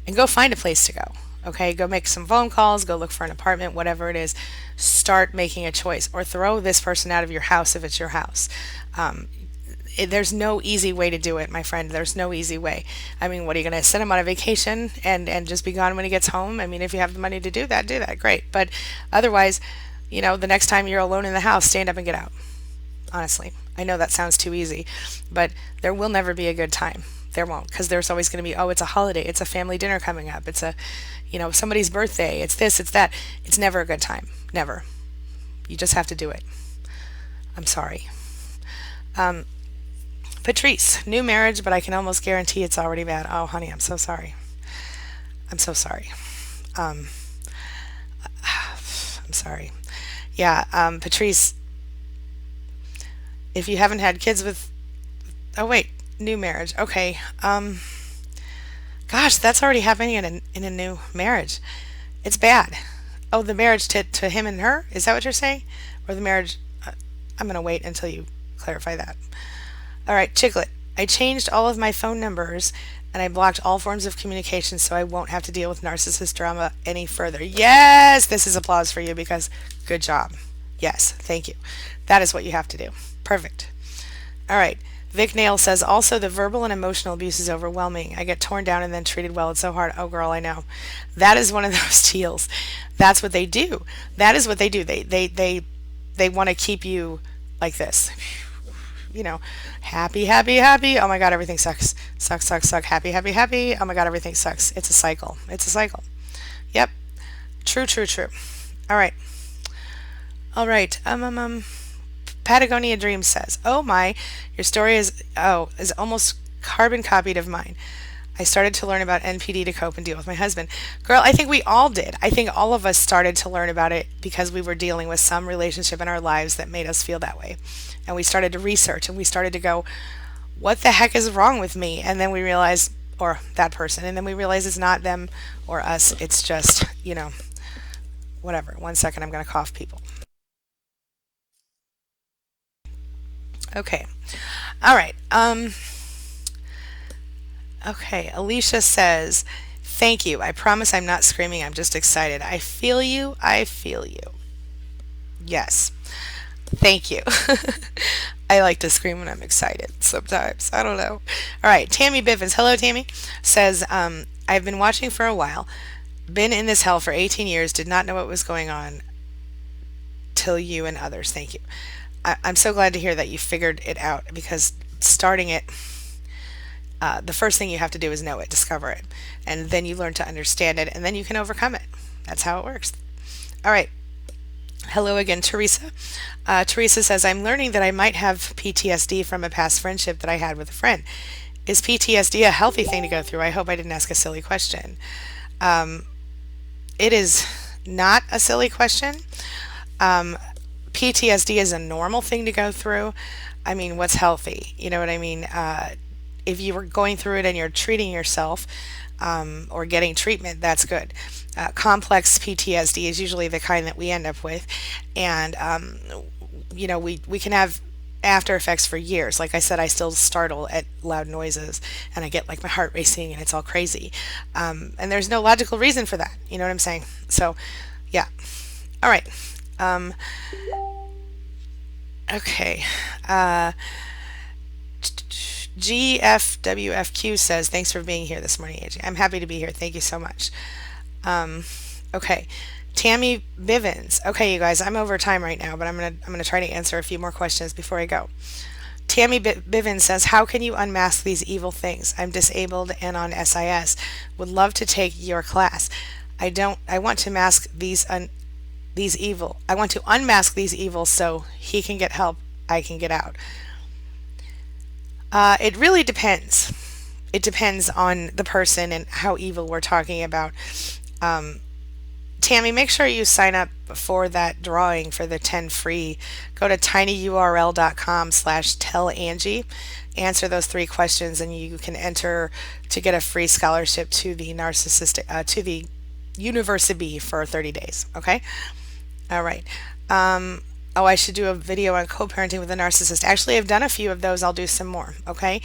and go find a place to go. Okay, go make some phone calls, go look for an apartment, whatever it is. Start making a choice, or throw this person out of your house if it's your house. There's no easy way to do it, my friend. There's no easy way. I mean, what are you going to send him on a vacation and just be gone when he gets home? I mean, if you have the money to do that, great. But otherwise, the next time you're alone in the house, stand up and get out. Honestly, I know that sounds too easy, but there will never be a good time. There won't, because there's always going to be, oh, it's a holiday, it's a family dinner coming up, it's a, somebody's birthday, it's this, it's that. It's never a good time. Never. You just have to do it. I'm sorry. Patrice, new marriage, but I can almost guarantee it's already bad. Oh, honey, I'm so sorry. I'm so sorry. Um, I'm sorry. Yeah, Patrice, if you haven't had kids with, oh wait, new marriage. Okay. Gosh, that's already happening in a new marriage. It's bad. Oh, the marriage to him and her? Is that what you're saying? Or the marriage? I'm gonna wait until you clarify that. All right, Chiclet. I changed all of my phone numbers and I blocked all forms of communication so I won't have to deal with narcissist drama any further. Yes, this is applause for you because good job. Yes, thank you. That is what you have to do. Perfect. All right. Vic Nail says, also the verbal and emotional abuse is overwhelming. I get torn down and then treated well. It's so hard. Oh, girl, I know. That is one of those deals. That's what they do. That is what they do. They want to keep you like this. Happy, happy, happy. Oh my God, everything sucks. Suck, suck, suck. Happy, happy, happy. Oh my God, everything sucks. It's a cycle. It's a cycle. Yep. True, true, true. All right. All right. Patagonia Dream says, "Oh my, your story is almost carbon copied of mine. I started to learn about NPD to cope and deal with my husband." Girl, I think we all did. I think all of us started to learn about it because we were dealing with some relationship in our lives that made us feel that way. And we started to research and we started to go, what the heck is wrong with me? And then we realized, or that person, and then we realized it's not them or us. It's just, whatever. 1 second, I'm going to cough, people. Okay. All right. Okay. Alicia says, thank you. I promise I'm not screaming. I'm just excited. I feel you. I feel you. Yes. Thank you. I like to scream when I'm excited sometimes. I don't know. All right. Tammy Bivens. Hello, Tammy. Says, I've been watching for a while. Been in this hell for 18 years. Did not know what was going on till you and others. Thank you. I'm so glad to hear that you figured it out because starting it, the first thing you have to do is know it, discover it, and then you learn to understand it, and then you can overcome it. That's how it works. All right. Hello again, Teresa. Teresa says, I'm learning that I might have PTSD from a past friendship that I had with a friend. Is PTSD a healthy thing to go through? I hope I didn't ask a silly question. It is not a silly question. PTSD is a normal thing to go through. I mean, what's healthy? You know what I mean? If you were going through it and you're treating yourself or getting treatment, that's good. Complex PTSD is usually the kind that we end up with. And, we can have after effects for years. Like I said, I still startle at loud noises and I get like my heart racing and it's all crazy. And there's no logical reason for that. You know what I'm saying? So, yeah. All right. Um, okay. GFWFQ says, thanks for being here this morning, Angie. I'm happy to be here. Thank you so much. Okay. Tammy Bivens. Okay, you guys, I'm over time right now, but I'm gonna try to answer a few more questions before I go. Tammy Bivens says, "How can you unmask these evil things? I'm disabled and on SIS. Would love to take your class. I don't. I want to mask these evil. I want to unmask these evils so he can get help. I can get out." It really depends. It depends on the person and how evil we're talking about. Um, Tammy, make sure you sign up for that drawing for the 10 free. Go to tinyurl.com/tellangie. Answer those three questions, and you can enter to get a free scholarship to the to the university for 30 days. Okay. All right. Oh, I should do a video on co-parenting with a narcissist. Actually, I've done a few of those. I'll do some more. Okay.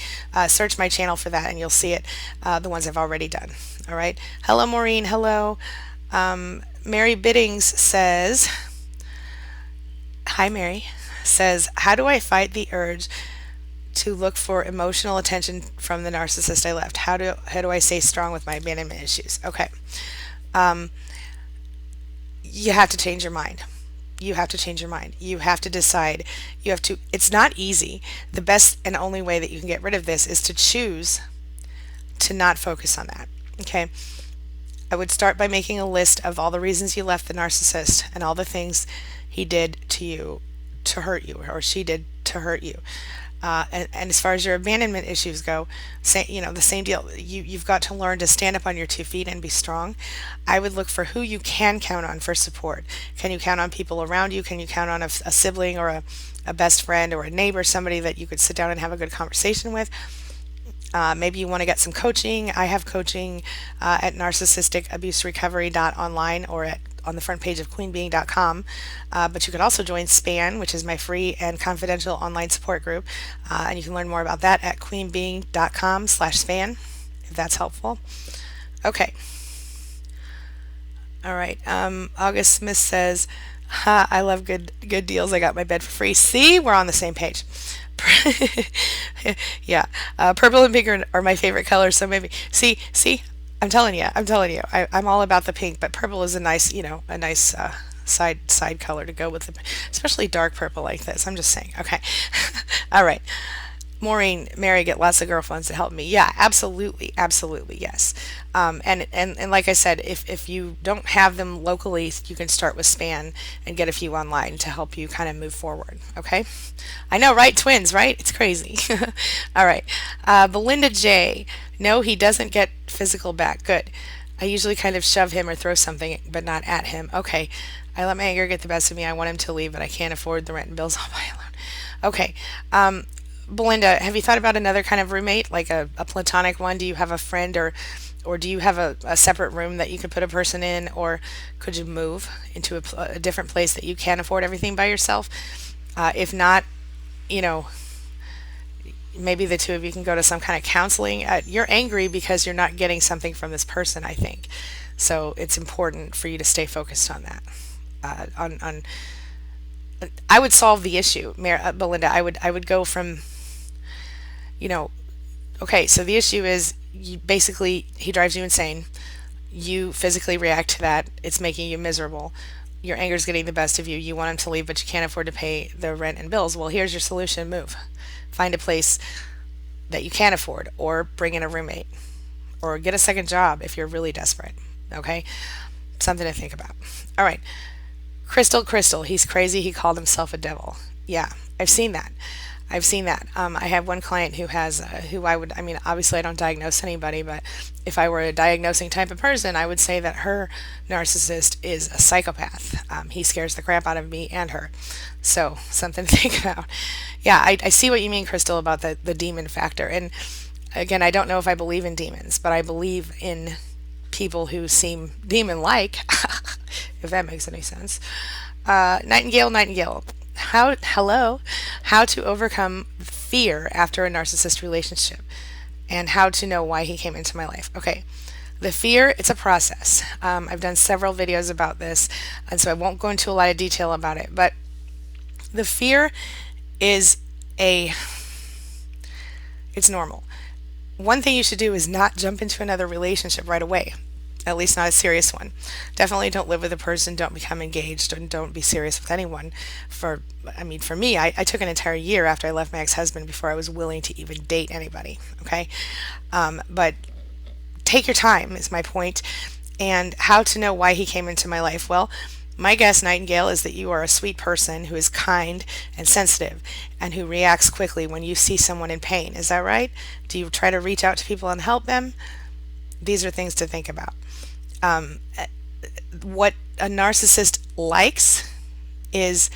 Search my channel for that, and you'll see it. The ones I've already done. All right. Hello, Maureen. Hello. Mary Biddings says, hi, Mary, says, how do I fight the urge to look for emotional attention from the narcissist I left? How do I stay strong with my abandonment issues? Okay. Um, you have to change your mind. You have to change your mind. You have to decide. It's not easy. The best and only way that you can get rid of this is to choose to not focus on that. Okay. I would start by making a list of all the reasons you left the narcissist and all the things he did to you to hurt you or she did to hurt you. And as far as your abandonment issues go, the same deal. You've got to learn to stand up on your 2 feet and be strong. I would look for who you can count on for support. Can you count on people around you? Can you count on a sibling or a best friend or a neighbor, somebody that you could sit down and have a good conversation with? Maybe you want to get some coaching. I have coaching at narcissisticabusrecovery.online or on the front page of queenbeing.com. But you could also join SPAN, which is my free and confidential online support group. And you can learn more about that at queenbeing.com/SPAN, if that's helpful. Okay. All right. August Smith says, I love good deals. I got my bed for free. See, we're on the same page. Yeah, purple and pink are my favorite colors. So maybe see, I'm telling you, I'm all about the pink, but purple is a nice, a nice side color to go with it, especially dark purple like this. I'm just saying. Okay, all right. Maureen, Mary, get lots of girlfriends to help me. Yeah, absolutely, absolutely, yes. And like I said, if you don't have them locally, you can start with SPAN and get a few online to help you kind of move forward. Okay, I know, right? Twins, right? It's crazy. All right, Belinda J. No, he doesn't get physical back. Good. I usually kind of shove him or throw something, but not at him. Okay. I let my anger get the best of me. I want him to leave, but I can't afford the rent and bills all by alone. Okay. Belinda, have you thought about another kind of roommate, like a platonic one? Do you have a friend or do you have a separate room that you could put a person in, or could you move into a different place that you can afford everything by yourself? If not, you know, maybe the two of you can go to some kind of counseling. You're angry because you're not getting something from this person, I think. So it's important for you to stay focused on that. I would solve the issue, Belinda. I would go from, okay, so the issue is basically he drives you insane. You physically react to that. It's making you miserable. Your anger is getting the best of you. You want him to leave, but you can't afford to pay the rent and bills. Well, here's your solution. Move. Find a place that you can afford, or bring in a roommate, or get a second job if you're really desperate. Okay? Something to think about. All right. Crystal, he's crazy. He called himself a devil. Yeah, I've seen that. I've seen that. I have one client who has, who I would, I mean, obviously I don't diagnose anybody, but if I were a diagnosing type of person, I would say that her narcissist is a psychopath. He scares the crap out of me and her. So, something to think about. Yeah, I see what you mean, Crystal, about the demon factor. And again, I don't know if I believe in demons, but I believe in people who seem demon like, if that makes any sense. Nightingale, Nightingale. How to overcome fear after a narcissist relationship and how to know why he came into my life. Okay. The fear, it's a process. I've done several videos about this, and so I won't go into a lot of detail about it, but the fear is a, it's normal. One thing you should do is not jump into another relationship right away. At least not a serious one. Definitely don't live with a person, don't become engaged, and don't be serious with anyone. For me, I took an entire year after I left my ex-husband before I was willing to even date anybody, okay? But take your time is my point. And how to know why he came into my life? Well, my guess, Nightingale, is that you are a sweet person who is kind and sensitive and who reacts quickly when you see someone in pain. Is that right? Do you try to reach out to people and help them? These are things to think about. Um, what a narcissist likes is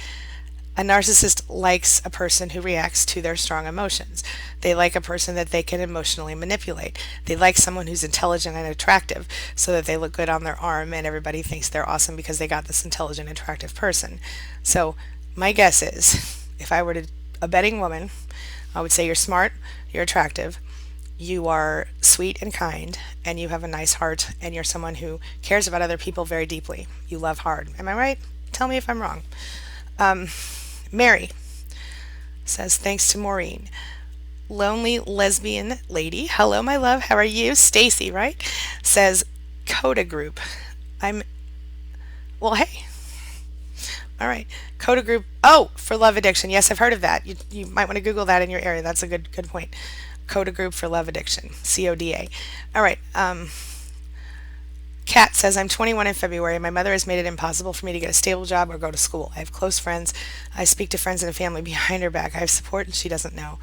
a narcissist likes a person who reacts to their strong emotions. They like a person that they can emotionally manipulate. They like someone who's intelligent and attractive so that they look good on their arm and everybody thinks they're awesome because they got this intelligent, attractive person. So, my guess is if I were a betting woman, I would say you're smart, you're attractive, you are sweet and kind, and you have a nice heart, and you're someone who cares about other people very deeply. You love hard. Am I right? Tell me if I'm wrong. Mary says, thanks to Maureen. Lonely lesbian lady. Hello, my love. How are you? Stacy, right? Says, Coda Group. Well, hey. All right. Coda Group. Oh, for love addiction. Yes, I've heard of that. You might want to Google that in your area. That's a good point. Coda Group for love addiction. CODA. All right. Kat says, I'm 21 in February. My mother has made it impossible for me to get a stable job or go to school. I have close friends. I speak to friends and family behind her back. I have support and she doesn't know.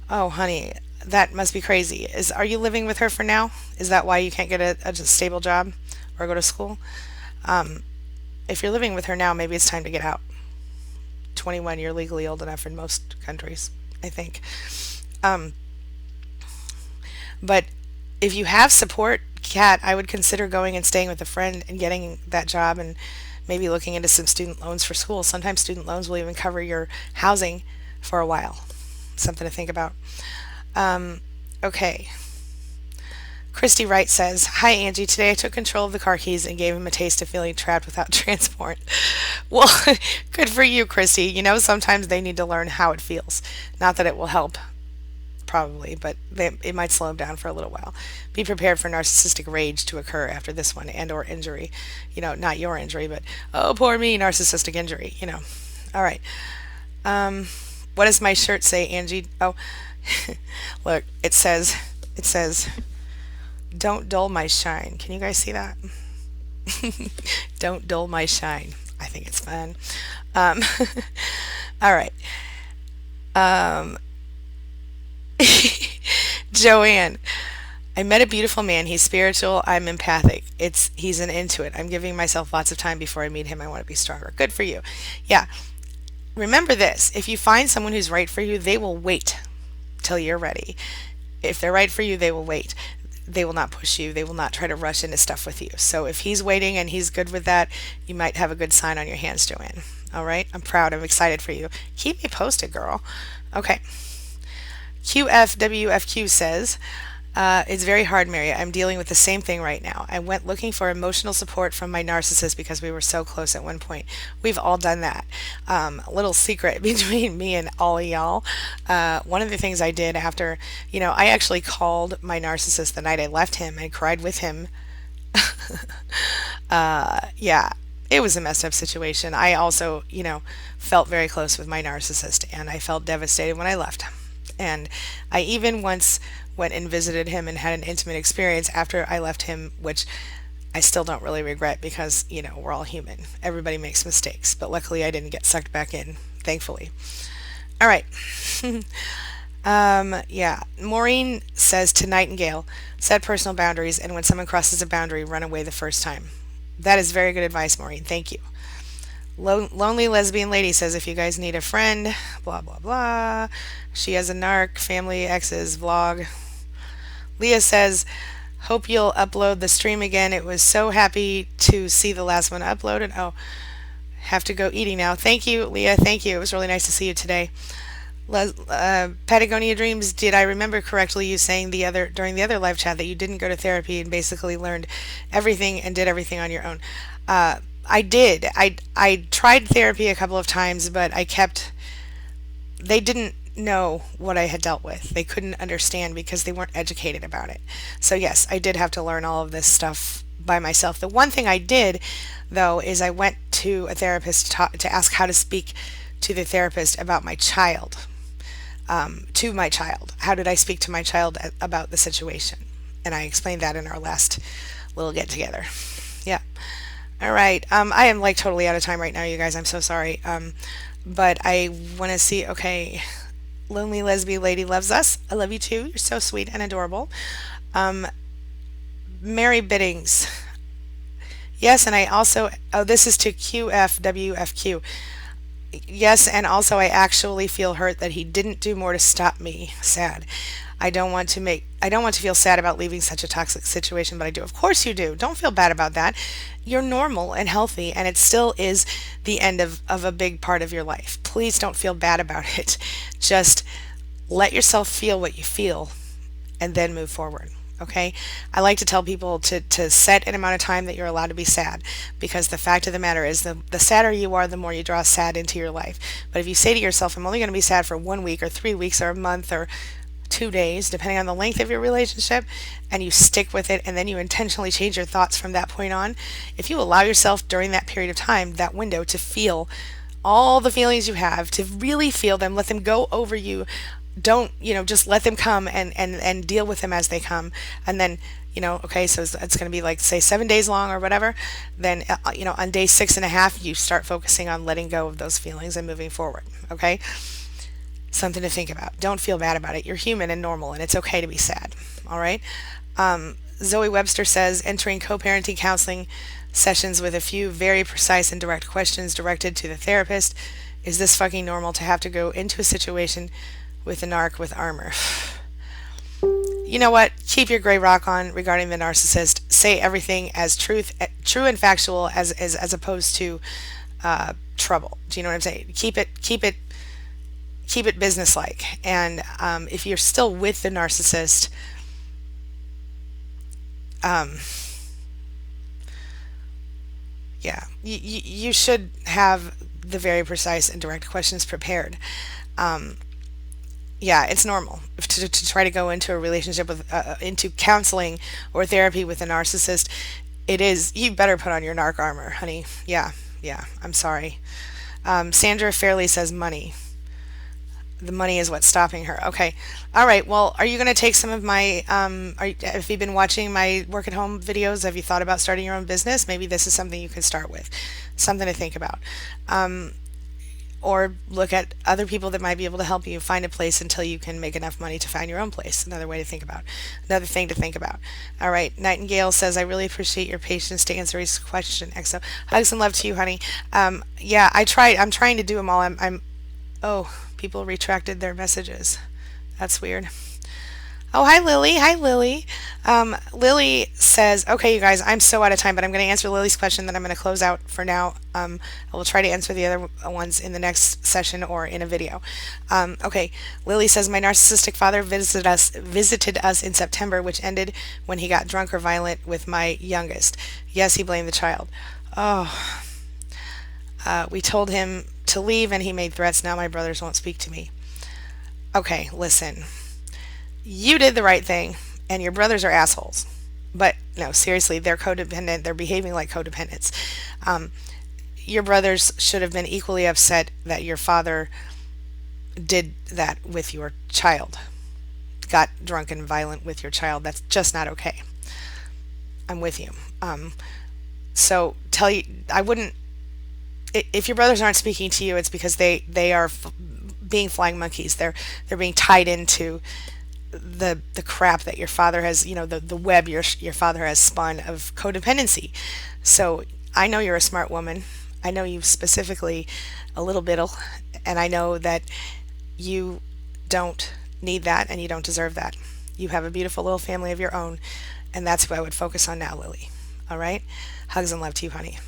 Oh, honey, that must be crazy. Are you living with her for now? Is that why you can't get a stable job or go to school? If you're living with her now, maybe it's time to get out. 21, you're legally old enough in most countries, I think. But if you have support, Kat, I would consider going and staying with a friend and getting that job and maybe looking into some student loans for school. Sometimes student loans will even cover your housing for a while. Something to think about. Okay. Christy Wright says, hi, Angie. Today I took control of the car keys and gave him a taste of feeling trapped without transport. Well, good for you, Christy. You know, sometimes they need to learn how it feels. Not that it will help, probably, but it might slow them down for a little while. Be prepared for narcissistic rage to occur after this one and or injury. You know, not your injury, but, oh, poor me, narcissistic injury, you know. All right. What does my shirt say, Angie? Oh, look, it says, don't dull my shine. Can you guys see that? Don't dull my shine. I think it's fun. All right. Joanne, I met a beautiful man. He's spiritual. I'm empathic. He's an intuit. I'm giving myself lots of time before I meet him. I want to be stronger. Good for you. Yeah. Remember this. If you find someone who's right for you, they will wait till you're ready. If they're right for you, they will wait. They will not push you. They will not try to rush into stuff with you. So if he's waiting and he's good with that, you might have a good sign on your hands, Joanne. All right? I'm proud. I'm excited for you. Keep me posted, girl. Okay. QFWFQ says, it's very hard, Mary. I'm dealing with the same thing right now. I went looking for emotional support from my narcissist because we were so close at one point. We've all done that. A little secret between me and all of y'all. One of the things I did after, I actually called my narcissist the night I left him and cried with him. Yeah, it was a messed up situation. I also, felt very close with my narcissist and I felt devastated when I left. And I even once went and visited him and had an intimate experience after I left him, which I still don't really regret because, we're all human. Everybody makes mistakes. But luckily I didn't get sucked back in, thankfully. All right. Yeah. Maureen says to Nightingale, set personal boundaries, and when someone crosses a boundary, run away the first time. That is very good advice, Maureen. Thank you. Lonely Lesbian Lady says, if you guys need a friend, blah, blah, blah. She has a narc, family, exes, vlog. Leah says, hope you'll upload the stream again. It was so happy to see the last one uploaded. Oh, have to go eating now. Thank you, Leah. Thank you. It was really nice to see you today. Patagonia Dreams, did I remember correctly you saying during the other live chat that you didn't go to therapy and basically learned everything and did everything on your own? I did. I tried therapy a couple of times, but they didn't know what I had dealt with. They couldn't understand because they weren't educated about it. So yes, I did have to learn all of this stuff by myself. The one thing I did, though, is I went to a therapist to ask how to speak to the therapist about my child. To my child. How did I speak to my child about the situation? And I explained that in our last little get together. Yeah. All right. I am like totally out of time right now, you guys. I'm so sorry. But I want to see. Okay. Lonely Lesbian Lady loves us. I love you too. You're so sweet and adorable. Um, Mary Biddings. Yes, and I also. Oh, this is to QFWFQ. Yes, and also I actually feel hurt that he didn't do more to stop me. Sad. I don't want to feel sad about leaving such a toxic situation, but I do. Of course you do. Don't feel bad about that. You're normal and healthy, and it still is the end of a big part of your life. Please don't feel bad about it. Just let yourself feel what you feel and then move forward. Okay? I like to tell people to set an amount of time that you're allowed to be sad, because the fact of the matter is the sadder you are, the more you draw sad into your life. But if you say to yourself, I'm only going to be sad for 1 week or 3 weeks or a month or 2 days, depending on the length of your relationship, and you stick with it, and then you intentionally change your thoughts from that point on, if you allow yourself during that period of time, that window, to feel all the feelings you have, to really feel them, let them go over you. Don't, just let them come and deal with them as they come. And then, okay, so it's going to be like, say, 7 days long or whatever. Then, on day 6.5, you start focusing on letting go of those feelings and moving forward. Okay? Something to think about. Don't feel bad about it. You're human and normal, and it's okay to be sad. All right? Zoe Webster says, entering co-parenting counseling sessions with a few very precise and direct questions directed to the therapist. Is this fucking normal to have to go into a situation with a narc with armor? You know what? Keep your gray rock on regarding the narcissist. Say everything as true and factual as opposed to trouble. Do you know what I'm saying? Keep it businesslike. And if you're still with the narcissist, yeah, you should have the very precise and direct questions prepared. Yeah, it's normal to try to go into a relationship into counseling or therapy with a narcissist. It is, you better put on your narc armor, honey. Yeah, I'm sorry. Sandra Fairley says money. The money is what's stopping her. Okay. All right. Well, are you going to take some of my, have you been watching my work at home videos? Have you thought about starting your own business? Maybe this is something you can start with. Something to think about. Or look at other people that might be able to help you find a place until you can make enough money to find your own place. Another thing to think about. All right. Nightingale says, I really appreciate your patience to answer his question. XO. Hugs and love to you, honey. Yeah, I'm trying to do them all. Oh, people retracted their messages. That's weird. Oh, hi, Lily. Hi, Lily. Lily says, okay, you guys, I'm so out of time, but I'm going to answer Lily's question, then I'm going to close out for now. I will try to answer the other ones in the next session or in a video. Okay, Lily says, my narcissistic father visited us in September, which ended when he got drunk or violent with my youngest. Yes, he blamed the child. Oh, we told him to leave, and he made threats. Now my brothers won't speak to me. Okay, listen. You did the right thing, and your brothers are assholes. But no, seriously, they're codependent. They're behaving like codependents. Your brothers should have been equally upset that your father did that with your child. Got drunk and violent with your child. That's just not okay. I'm with you. So I wouldn't. If your brothers aren't speaking to you, it's because they are being flying monkeys. They're being tied into the crap that your father has, the web your father has spun of codependency. So I know you're a smart woman. I know you specifically a little bit, and I know that you don't need that and you don't deserve that. You have a beautiful little family of your own, and that's who I would focus on now, Lily. All right? Hugs and love to you, honey.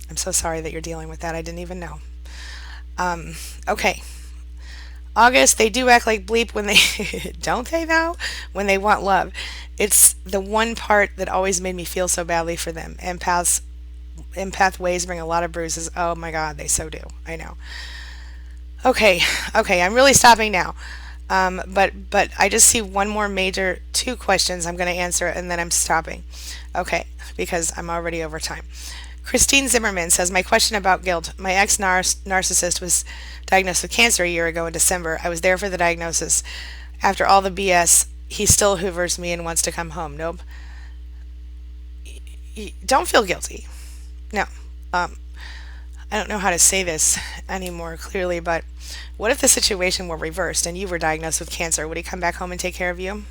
I'm so sorry that you're dealing with that. I didn't even know. Okay. August, they do act like bleep when they, don't they though? When they want love. It's the one part that always made me feel so badly for them. Empath ways bring a lot of bruises. Oh my God, they so do. I know. Okay, okay, I'm really stopping now. But I just see one more major two questions I'm going to answer and then I'm stopping. Okay, because I'm already over time. Christine Zimmerman says, my question about guilt. My ex-narcissist was diagnosed with cancer a year ago in December. I was there for the diagnosis. After all the BS, he still hoovers me and wants to come home. Nope. Don't feel guilty. No. I don't know how to say this any more clearly, but what if the situation were reversed and you were diagnosed with cancer? Would he come back home and take care of you?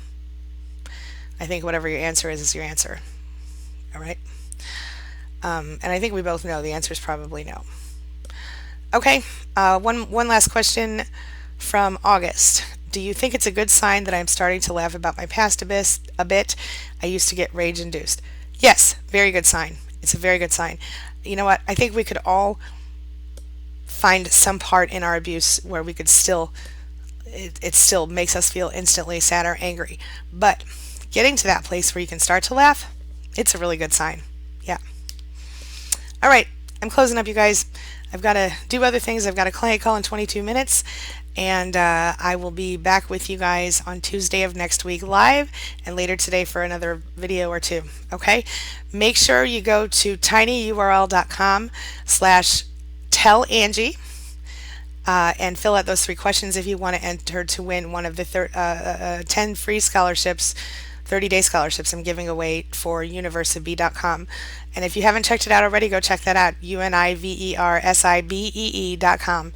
I think whatever your answer is your answer. All right? And I think we both know the answer is probably no. Okay, one last question from August. Do you think it's a good sign that I'm starting to laugh about my past a bit? I used to get rage induced. Yes, very good sign. It's a very good sign. You know what? I think we could all find some part in our abuse where we could still, it still makes us feel instantly sad or angry. But getting to that place where you can start to laugh, it's a really good sign. Yeah. All right, I'm closing up, you guys. I've got to do other things. I've got a client call in 22 minutes, and I will be back with you guys on Tuesday of next week live and later today for another video or two. Okay? Make sure you go to tinyurl.com/tellangie and fill out those 3 questions if you want to enter to win one of the 10 free scholarships, 30-day scholarships I'm giving away for universibee.com. And if you haven't checked it out already, go check that out, universibee.com,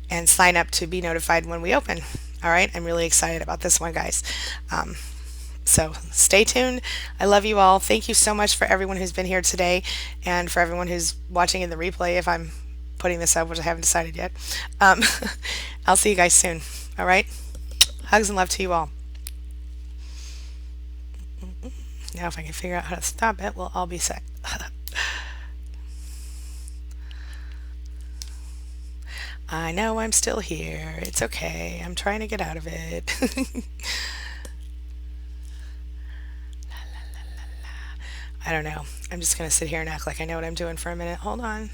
and sign up to be notified when we open. All right, I'm really excited about this one, guys. So stay tuned. I love you all. Thank you so much for everyone who's been here today and for everyone who's watching in the replay if I'm putting this up, which I haven't decided yet. I'll see you guys soon. All right? Hugs and love to you all. Now if I can figure out how to stop it, we'll all be set. I know I'm still here. It's okay. I'm trying to get out of it. I don't know. I'm just going to sit here and act like I know what I'm doing for a minute. Hold on.